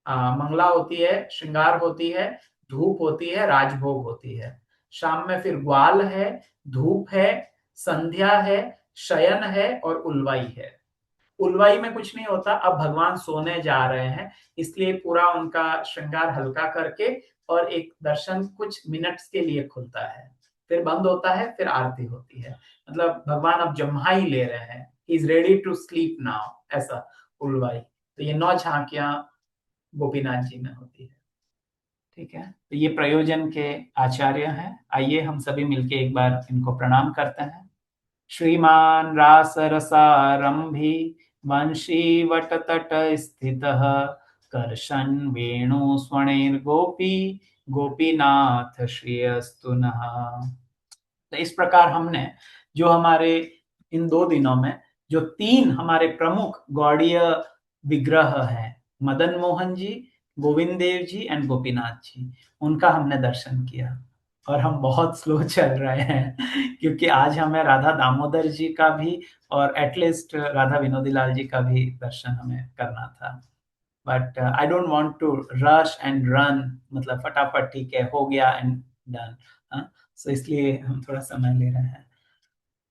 मंगला होती है, श्रृंगार होती है, धूप होती है, राजभोग होती है। शाम में फिर ग्वाल है, धूप है, संध्या है, शयन है और उलवाई है। उलवाई में कुछ नहीं होता, अब भगवान सोने जा रहे हैं इसलिए पूरा उनका श्रृंगार हल्का करके और एक दर्शन कुछ मिनट्स के लिए खुलता है, फिर बंद होता है, फिर आरती होती है। मतलब भगवान अब जम्हा ही ले रहे हैं, he is ready to sleep now, ऐसा उलवाई। तो ये 9 झांकियां गोपीनाथ जी में होती है। ठीक है, तो ये प्रयोजन के आचार्य हैं। आइए हम सभी मिलके एक बार इनको प्रणाम करते हैं। श्रीमान रास रसारंभी वंशी वट तट स्थितः कर्षण वेणु स्वर्णेर गोपी गोपीनाथ श्रेयस्तु नः। तो इस प्रकार हमने जो हमारे इन 2 दिनों में जो 3 हमारे प्रमुख गौड़ीय विग्रह हैं, मदन मोहन जी, गोविंद देव जी एंड गोपीनाथ जी, उनका हमने दर्शन किया। और हम बहुत स्लो चल रहे हैं क्योंकि आज हमें राधा दामोदर जी का भी और एटलीस्ट राधा विनोदी लाल जी का भी दर्शन हमें करना था। But I don't want to rush and run, मतलब फटाफट ठीक है हो गया एंड डन। सो इसलिए हम थोड़ा समय ले रहे हैं।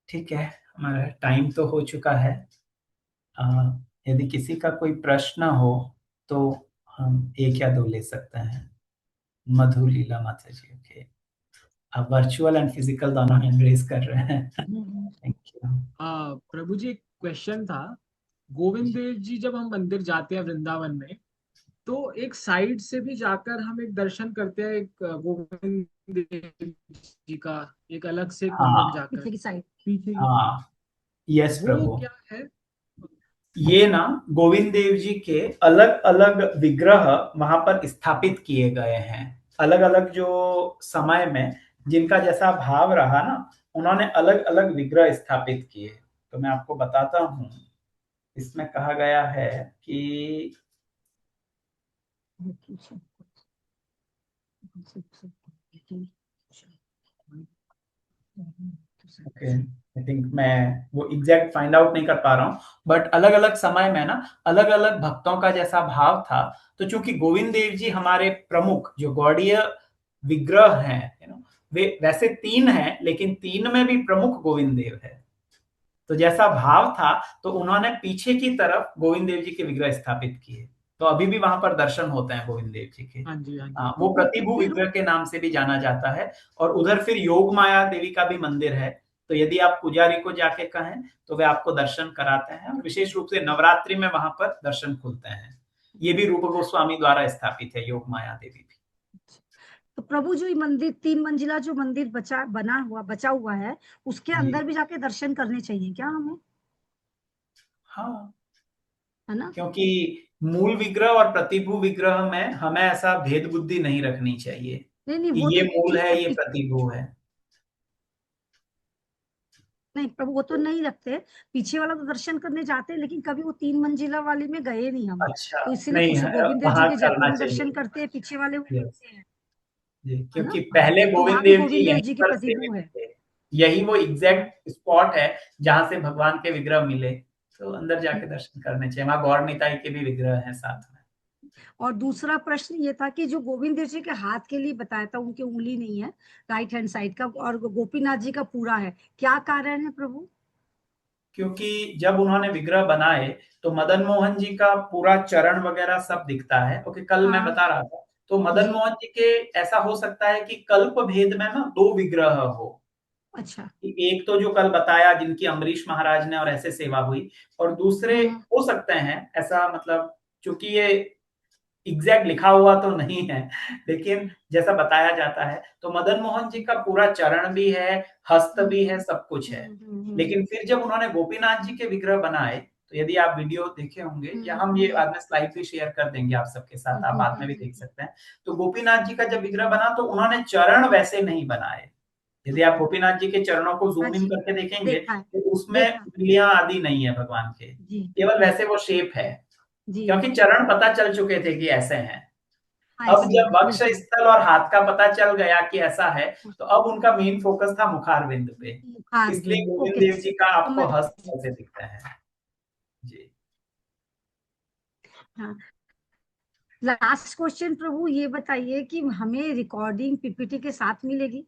ठीक है, हमारा टाइम तो हो चुका है। यदि किसी का कोई प्रश्न हो तो हम 1 या 2 ले सकते हैं। मधु लीला माता जी, ओके, आप वर्चुअल एंड फिजिकल दोनों हैंड रेज कर रहे हैं। Thank you. प्रभु जी, एक क्वेश्चन था। गोविंद देव जी जब हम मंदिर जाते हैं वृंदावन में, तो एक साइड से भी जाकर हम एक दर्शन करते हैं, एक गोविंद देव जी का एक अलग से एक मंदिर में जाकर पीछे की साइड, पीछे की हाँ, यस वो प्रभु। क्या है? ये ना गोविंद देव जी के अलग अलग विग्रह वहां पर स्थापित किए गए हैं। अलग अलग जो समय में जिनका जैसा भाव रहा ना, उन्होंने अलग अलग विग्रह स्थापित किए। तो मैं आपको बताता हूँ, इसमें कहा गया है कि ओके, आई थिंक मैं वो एग्जैक्ट फाइंड आउट नहीं कर पा रहा हूँ, बट अलग अलग समय में ना अलग अलग भक्तों का जैसा भाव था। तो चूंकि गोविंद देव जी हमारे प्रमुख जो गौड़ीय विग्रह हैं, वे वैसे 3 हैं, लेकिन 3 में भी प्रमुख गोविंद देव है। तो जैसा भाव था तो उन्होंने पीछे की तरफ गोविंद देव जी के विग्रह स्थापित किए। तो अभी भी वहां पर दर्शन होते हैं गोविंद देव जी के। हाँ जी, हाँ जी। वो प्रतिभू विग्रह के नाम से भी जाना जाता है। और उधर फिर योग माया देवी का भी मंदिर है। तो यदि आप पुजारी को जाके कहें तो वे आपको दर्शन कराते हैं, और विशेष रूप से नवरात्रि में वहां पर दर्शन खुलते हैं। ये भी रूप गोस्वामी द्वारा स्थापित है, योग माया देवी भी। तो प्रभु जो ये मंदिर 3 मंजिला जो मंदिर बचा हुआ है, उसके अंदर भी जाके दर्शन करने चाहिए क्या हमें? हाँ, है ना? क्योंकि मूल विग्रह और प्रतिभू विग्रह में हमें ऐसा भेद बुद्धि नहीं रखनी चाहिए नहीं कि वो ये तो मूल है, ये प्रतिभू है। नहीं प्रभु, वो तो नहीं रखते, पीछे वाला तो दर्शन करने जाते हैं, लेकिन कभी वो 3 मंजिला वाली में गए नहीं हम। अच्छा, तो इसीलिए नहीं पूछे, गोविंद देव जी वहां के जैसे करना हम दर्शन चाहिए। करते हैं, पीछे वाले वो Yes, करते हैं, जी, है ना? क्योंकि पहले तो गोविंद वहां भी देव जी गोविंद देव यहीं जी की पर प्रतिभू सेवित है। थे। यही वो एग्जैक्ट स्पॉट है जहां से भगवान के विग्रह मिले, तो अंदर जाके दर्शन करने चाहिए। वहां गौर निताई के भी विग्रह हैं साथ में। और दूसरा प्रश्न ये था कि जो गोविंद देव जी के हाथ के लिए बताया था, उनकी उंगली नहीं है राइट हैंड साइड का, और गोपीनाथ जी का पूरा है, क्या कारण है प्रभु? क्योंकि जब उन्होंने विग्रह बनाए तो मदन मोहन जी का पूरा चरण वगैरह सब दिखता है। ओके, कल मैं हाँ बता रहा था, तो मदन जी, मोहन जी के ऐसा हो सकता है कि कल्प भेद में ना 2 विग्रह हो। अच्छा, एक तो जो कल बताया जिनकी अम्बरीश महाराज ने और ऐसे सेवा हुई, और दूसरे हम्म, हो सकते हैं ऐसा, मतलब चूंकि ये एग्जैक्ट लिखा हुआ तो नहीं है, लेकिन जैसा बताया जाता है तो मदन मोहन जी का पूरा चरण भी है, हस्त भी है, सब कुछ है। लेकिन फिर जब उन्होंने गोपीनाथ जी के विग्रह बनाए, तो यदि आप वीडियो देखे होंगे, या हम ये बाद में स्लाइड भी शेयर कर देंगे आप सबके साथ, आप बाद में भी देख सकते हैं। तो गोपीनाथ जी का जब विग्रह बना तो उन्होंने चरण वैसे नहीं बनाए। यदि आप गोपीनाथ जी के चरणों को हाँ जूम इन जी, करके देखेंगे देखा है, तो उसमें देखा, उंगलियां आदि नहीं है भगवान के, जी केवल जी वैसे वो शेप है, जी, क्योंकि चरण पता चल चुके थे कि ऐसे हैं। हाँ अब ऐसे जब हैं, वक्ष बिल्कुल, स्थल और हाथ का पता चल गया कि ऐसा है, तो अब उनका मेन फोकस था मुखारविंद पे, मुखार इसलिए बिंद, गोविंद ओके, देव जी का आपको समझ, हस्त ऐसे दिखता है। जी। हाँ। लास्ट क्वेश्चन प्रभु, ये बताइए कि हमें रिकॉर्डिंग पीपीटी के साथ मिलेगी?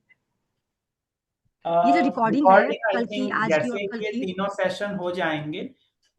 ये जो रिकॉर्डिंग है रिकॉर्डिंग आई कल की, थिंक आज की और जैसे कल ये की, तीनों सेशन हो जाएंगे,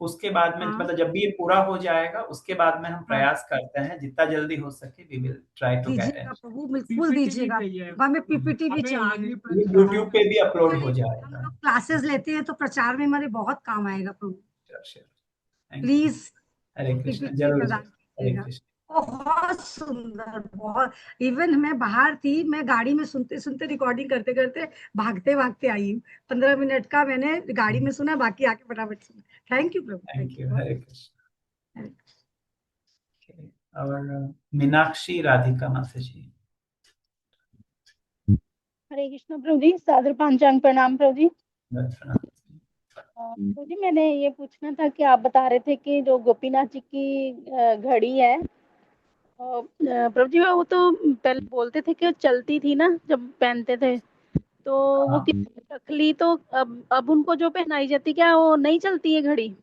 उसके बाद में, हाँ मतलब जब भी ये पूरा हो जाएगा उसके बाद में हम हाँ, प्रयास करते हैं जितना जल्दी हो सके, we will try to get दीजिएगा इट। प्रभु, बिल्कुल पीपीटी भी दीजिएगा, चाहिए, हमें पीपीटी भी हमें चाहिए। आगे ये प्रचार यूट्यूब पे भी अपलोड हो एक्चुअली हम जाएगा। लोग क्लासेस लेते हैं तो प्रचार में हमारे बहुत काम आएगा प्रभु, sure sure, thank you. Please Hare Krishna, PPT जरूर प्रदान जरूर, हरे कीजिएगा। कृष्ण। बहुत सुंदर, बहुत, इवन मैं बाहर थी, मैं गाड़ी में सुनते सुनते रिकॉर्डिंग करते करते भागते भागते आई हूँ, 15 मिनट का मैंने गाड़ी में सुना, बाकी आके फटाफट सुना। थैंक यू प्रभु, thank thank you, you. Hare Krishna. और मीनाक्षी राधिका माता जी। हरे कृष्ण प्रभु जी, सादर पांचांग प्रणाम प्रभु जी। प्रणाम। प्रभु जी, मैंने ये पूछना था कि आप बता रहे थे कि जो गोपीनाथ जी की घड़ी है, प्रभु जी वो तो पहले बोलते थे कि वो चलती थी ना जब पहनते थे, तो वो हाँ, किसी रख ली, तो अब उनको जो पहनाई जाती, क्या वो नहीं चलती है घड़ी?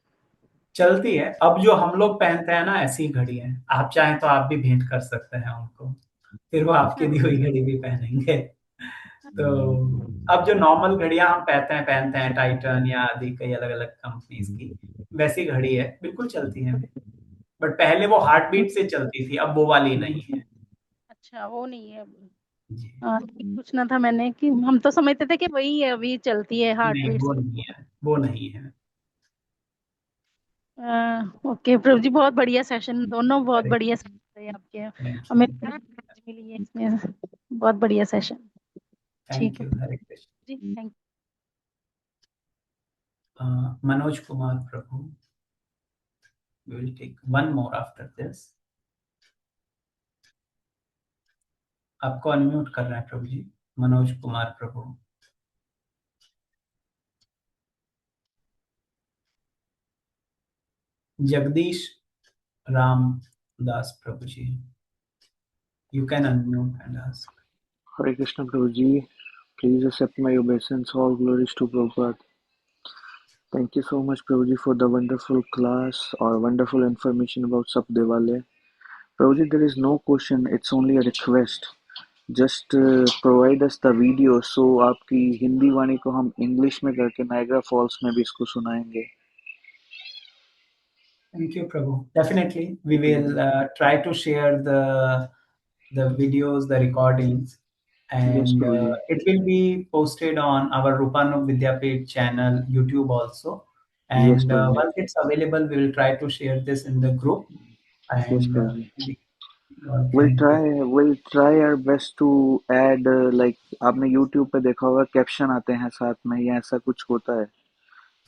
चलती है। अब जो हम लोग पहनते हैं ना, ऐसी घड़ी है, आप चाहें तो आप भी भेंट कर सकते हैं उनको, फिर वो आपकी अच्छा, दी हुई घड़ी भी पहनेंगे। तो अब जो नॉर्मल घड़ियां हम पहनते हैं टाइटन या आदि कई अलग अलग कंपनीज की, वैसी घड़ी है, बिल्कुल चलती है। बट पहले वो हार्ट बीट से चलती थी, अब वो वाली नहीं है। अच्छा वो नहीं है अब। जी। हाँ, पूछना था मैंने कि हम तो समझते थे कि वही है, अभी चलती है हार्ट नहीं, बीट वो से। नहीं है, वो नहीं है। ओके प्रभु जी, बहुत बढ़िया सेशन, दोनों बहुत अरे, बढ़िया सेशन रहे आपके, थैंक हमें यू, समझ मिली है इसमें, बहुत बढ़िया सेशन। ठीक थैंक है यू, हरे कृष्ण। जी, थैंक मनोज कुमार प्रभु, we will take one more after this. आपको अनम्यूट कर रहे हैं प्रभु जी, मनोज कुमार प्रभु। जगदीश राम दास प्रभु जी, you can unmute and ask. Hare Krishna Prabhuji, please accept my obeisance. All glories to Prabhupada. Thank you so much, Prabhuji, for the wonderful class or wonderful information about Sapdevale. Prabhuji, there is no question, it's only a request. Just provide us the video so आपकी हिंदी वाणी को हम English में करके Niagara false में भी इसको सुनाएंगे. Thank you, Prabhu. Definitely, we will try to share the videos, the recordings, Yes, and Prabhuji. it will be posted on our Rupanuk Vidyapit channel, YouTube also. Yes, And Prabhuji. once it's available, we will try to share this in the group. Yes, And Prabhuji. God We'll can take. try our best to add like आपने YouTube पे देखा होगा caption आते हैं साथ में या ऐसा कुछ होता है,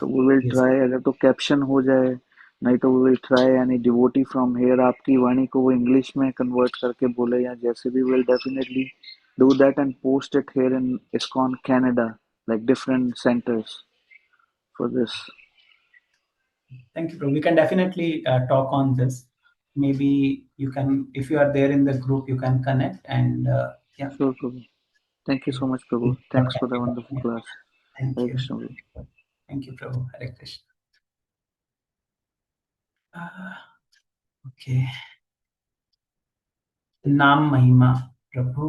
तो we will Yes. try अगर तो कैप्शन हो जाए, नहीं तो we will try यानी डिवोटी फ्रॉम हेयर आपकी वाणी को वो इंग्लिश में कन्वर्ट करके बोले या जैसे भी, will definitely do that and post it here in ISKCON Canada, like different centers for this. Thank you, Prabhu. We can definitely talk on this. Maybe you can, if you are there in the group, you can connect and yeah. Sure, Prabhu. Thank you so much, Prabhu. Thanks for the wonderful class. Thank Hare you, Krishna Prabhu. Thank you Prabhu. Hare Krishna. Okay, नाम महिमा प्रभु।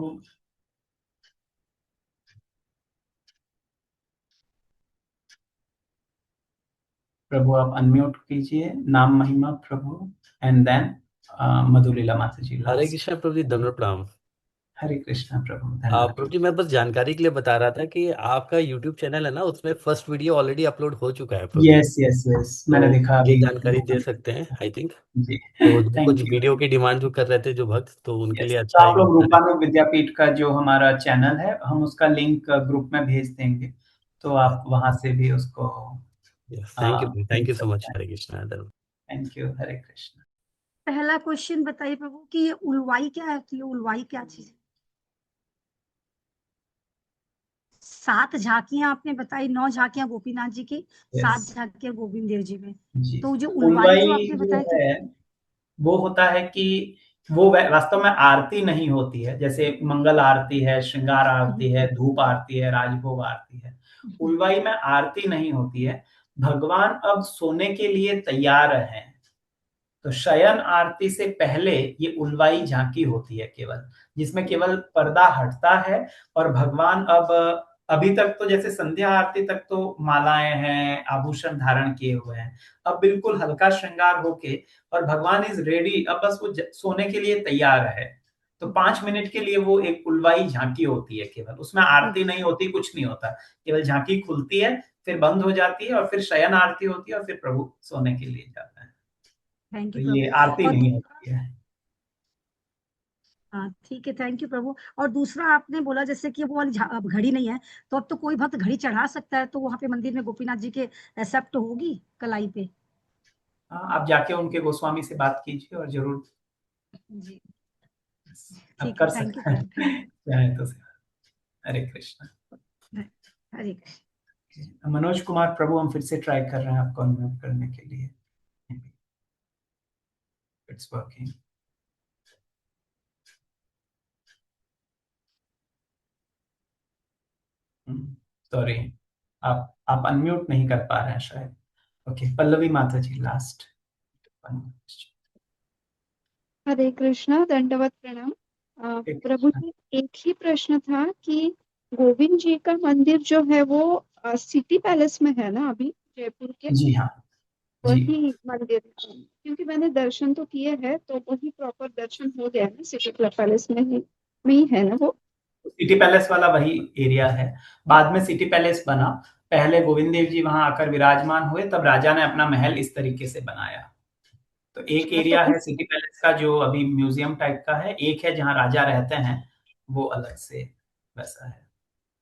प्रभु आप unmute कीजिए, नाम महिमा प्रभु, and then मधुलीला माता जी हरे last. Krishna प्रभु जी, दंड प्रणाम। हरे कृष्णा प्रभु, प्रभु धन्यवाद। जी मैं बस जानकारी के लिए बता रहा था कि आपका यूट्यूब चैनल है ना, उसमें फर्स्ट वीडियो ऑलरेडी अपलोड हो चुका है प्रभु जी। यस यस यस, तो मैंने देखा ये अभी। जानकारी दे सकते हैं आई थिंक। जी, तो जो कुछ थैंक यू। वीडियो की डिमांड जो कर रहे थे जो भक्त, तो उनके यस, लिए तो अच्छा आप है लोग कि रूपानुग विद्यापीठ का जो हमारा चैनल है, हम उसका लिंक ग्रुप में भेज देंगे, तो आप वहां से भी उसको थैंक देख यू सो मच। सकते हैं। हरे कृष्णा। Thank you, Hare Krishna. पहला क्वेश्चन बताइए प्रभु कि ये उलवाई क्या है, ये उलवाई क्या चीज है? 7 झांकियां आपने बताई, 9 झांकियां गोपीनाथ जी की, 7 यस झांकियां गोविंद देव जी में। जी, तो जो उलवाई जो उलवाई आपने जो बताया कि है वो होता है कि वो वास्तव में आरती नहीं होती है, जैसे मंगल आरती है, श्रृंगार आरती है, धूप आरती है, राजभोग आरती है। उलवाई में आरती नहीं होती है। भगवान अब सोने के लिए तैयार हैं, तो शयन आरती से पहले ये उलवाई झांकी होती है केवल, जिसमें केवल पर्दा हटता है और भगवान अब, अभी तक तो जैसे संध्या आरती तक तो मालाएं हैं, आभूषण धारण किए हुए हैं, अब बिल्कुल हल्का श्रृंगार होके और भगवान इज रेडी, अब बस वो सोने के लिए तैयार है। तो 5 मिनट के लिए वो एक उलवाई झांकी होती है केवल, उसमें आरती नहीं होती, कुछ नहीं होता, केवल झांकी खुलती है, फिर बंद हो जाती है, और फिर शयन आरती होती है, और फिर प्रभु सोने के लिए जाता है। थैंक तो यू ये प्रभु। आरती और नहीं होती है। हाँ ठीक है, थैंक यू प्रभु। और दूसरा आपने बोला जैसे कि वो वाली अब घड़ी नहीं है, तो अब तो कोई भक्त घड़ी चढ़ा सकता है, तो वहां पे मंदिर में गोपीनाथ जी के एक्सेप्ट होगी कलाई पे? हाँ, आप जाके उनके गोस्वामी से बात कीजिए और जरूर जी आप ठीक है, कर थैंक यू सकते हैं, प्रभु, थैंक चाहे तो। हरे कृष्ण। यू। हरे कृष्ण। मनोज कुमार प्रभु, हम फिर से ट्राई कर रहे हैं आपको अनम्यूट करने के लिए। It's working. सॉरी, आप अनम्यूट नहीं कर पा रहे हैं शायद। ओके, पल्लवी माता जी लास्ट। हरे कृष्णा, दंडवत प्रणाम। प्रभु जी, एक ही प्रश्न था कि गोविंद जी का मंदिर जो है वो सिटी पैलेस में है ना अभी, जयपुर के? जी हाँ जी, वही मंदिर है? क्योंकि मैंने दर्शन तो किए हैं, तो वही प्रॉपर दर्शन हो गया ना, सिटी पैलेस में ही है ना वो? सिटी पैलेस वाला वही एरिया है। बाद में सिटी पैलेस बना, पहले गोविंद देव जी वहां आकर विराजमान हुए, तब राजा ने अपना महल इस तरीके से बनाया। तो एक अच्छा, तो एरिया है उस सिटी पैलेस का जो अभी म्यूजियम टाइप का है, एक है जहाँ राजा रहते हैं, वो अलग से वैसा है।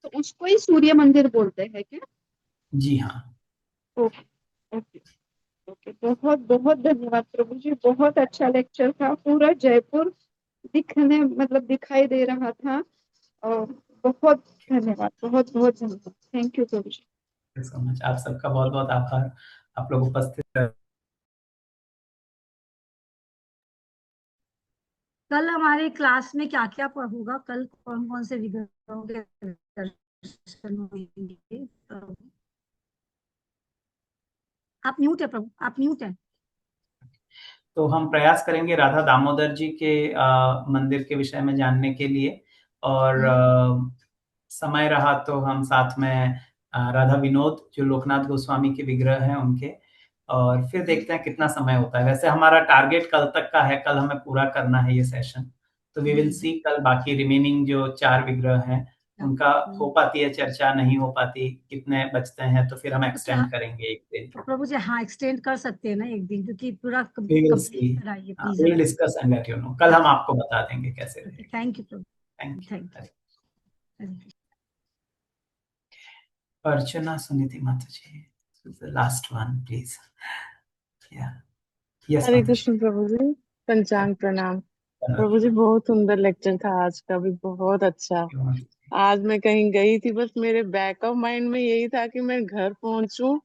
तो उसको ही सूर्य मंदिर बोलते हैं क्या? जी हाँ। Okay, okay, okay. बहुत बहुत धन्यवाद प्रभु जी, बहुत अच्छा लेक्चर था। पूरा जयपुर दिखने मतलब दिखाई दे रहा था। और बहुत धन्यवाद, बहुत बहुत धन्यवाद। थैंक यू प्रभु जी। सो मच, आप सबका बहुत बहुत आभार, आप लोग उपस्थित रहे। कल हमारे क्लास में क्या क्या होगा, कल कौन कौन से विग्रहों के दर्शन होंगे? आप म्यूट है प्रभु, आप म्यूट है। तो हम प्रयास करेंगे राधा दामोदर जी के मंदिर के विषय में जानने के लिए, और समय रहा तो हम साथ में राधा विनोद जो लोकनाथ गोस्वामी के विग्रह हैं उनके, और फिर देखते हैं कितना समय होता है। वैसे हमारा टारगेट कल तक का है, कल हमें पूरा करना है ये सेशन, तो वी विल सी कल बाकी रिमेनिंग जो 4 विग्रह हैं उनका हो पाती है चर्चा, नहीं हो पाती, कितने बचते हैं, तो फिर हम एक्सटेंड करेंगे एक दिन। तो प्रभु जी हाँ, एक्सटेंड कर सकते हैं ना एक दिन, क्योंकि पूरा वी विल सी, कंप्लीट कराइए we please. Will discuss and let you know, कल हम आपको बता देंगे कैसे रहेगा। थैंक यू प्रभु, thank thank you. You. Archana Suniti माता जी, लास्ट वन प्लीज। या यस हरे माता जी। कृष्ण प्रभु जी, पंचांग प्रणाम। प्रभु जी बहुत सुंदर लेक्चर था आज का भी, बहुत अच्छा। आज मैं कहीं गई थी, बस मेरे बैक ऑफ माइंड में यही था कि मैं घर पहुंचूं,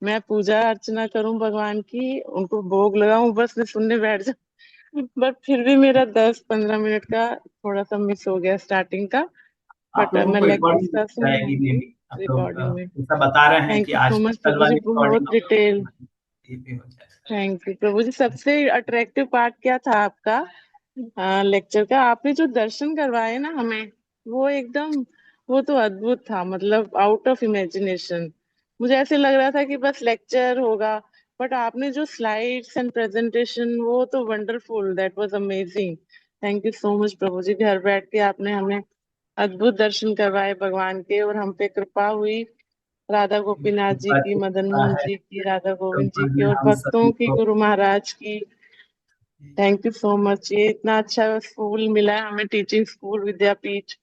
मैं पूजा अर्चना करूं भगवान की, उनको भोग लगाऊं, बस मैं सुनने बैठ जाऊं। बट फिर भी मेरा 10-15 मिनट का थोड़ा सा मिस हो गया स्टार्टिंग का। आप बट लोगों मैं को लेक्चर रिकॉर्डिंग का जाएगी मे सुनूंगी। भी, आप लोग रिकॉर्डिंग में। ऐसा बता रहे हैं थैंक कि यू सो आज मच कल प्रभु जी, वाली बहुत रिकॉर्डिंग डिटेल। ये भी हो जाए। थैंक यू प्रभु जी। सबसे अट्रैक्टिव पार्ट क्या था आपका लेक्चर का? आपने जो दर्शन करवाए ना हमें, वो एकदम, वो तो अद्भुत था, मतलब आउट ऑफ इमेजिनेशन। मुझे ऐसे लग रहा था कि बस लेक्चर होगा, बट आपने जो स्लाइड्स एंड प्रेजेंटेशन, वो तो wonderful, that was amazing. Thank you so much प्रभु जी। घर बैठ के आपने हमें अद्भुत दर्शन करवाए भगवान के, और हम पे कृपा हुई राधा गोपीनाथ जी की, मदन मोहन है जी की, राधा गोविंद जी भगवान की, ने और हम भक्तों सभी की, को गुरु महाराज की। Thank you so much. ये इतना अच्छा स्कूल मिला है हमें, टीचिंग स्कूल विद्यापीठ,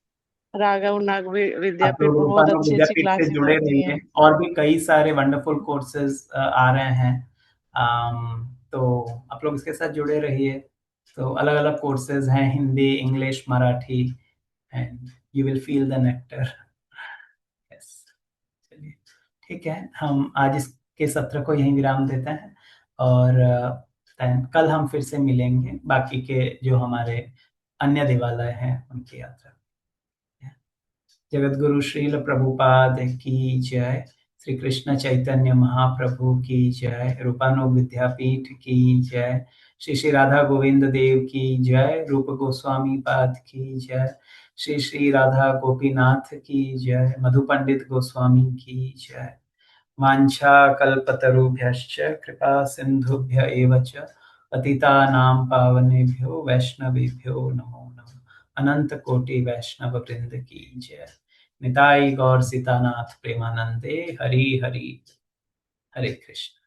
राघव नाग आप विद्यापीठ, लोग बहुत रूपानुग अच्छी अच्छी विद्यापीठ से क्लासेस जुड़े होती रहिए, हैं। और भी कई सारे वंडरफुल कोर्सेज आ रहे हैं। तो आप लोग इसके साथ जुड़े रहिए। तो अलग अलग कोर्सेज हैं, Hindi, English, Marathi, and you will feel the nectar. Yes, चलिए ठीक है, हम आज इसके सत्र को यहीं विराम देते हैं, और कल हम फिर से मिलेंगे बाकी के जो हमारे अन्य देवालय हैं उनकी यात्रा। जगतगुरु श्रील प्रभुपाद की जय। श्री कृष्ण चैतन्य महाप्रभु की जय। रूपानुग विद्यापीठ की जय। श्री श्री राधा गोविंद देव की जय। रूप गोस्वामी पाद की जय। श्री श्री राधा गोपीनाथ की जय। मधु पंडित गोस्वामी की जय। वाञ्छा कल्पतरुभ्यश्च कृपा सिन्धुभ्य एव च पतितानां पावनेभ्यो वैष्णवेभ्यो नमो नमः। अनंत कोटि वैष्णव वृंद की जय। निताई गौर सीतानाथ प्रेमानंदे। हरि हरि हरे कृष्ण।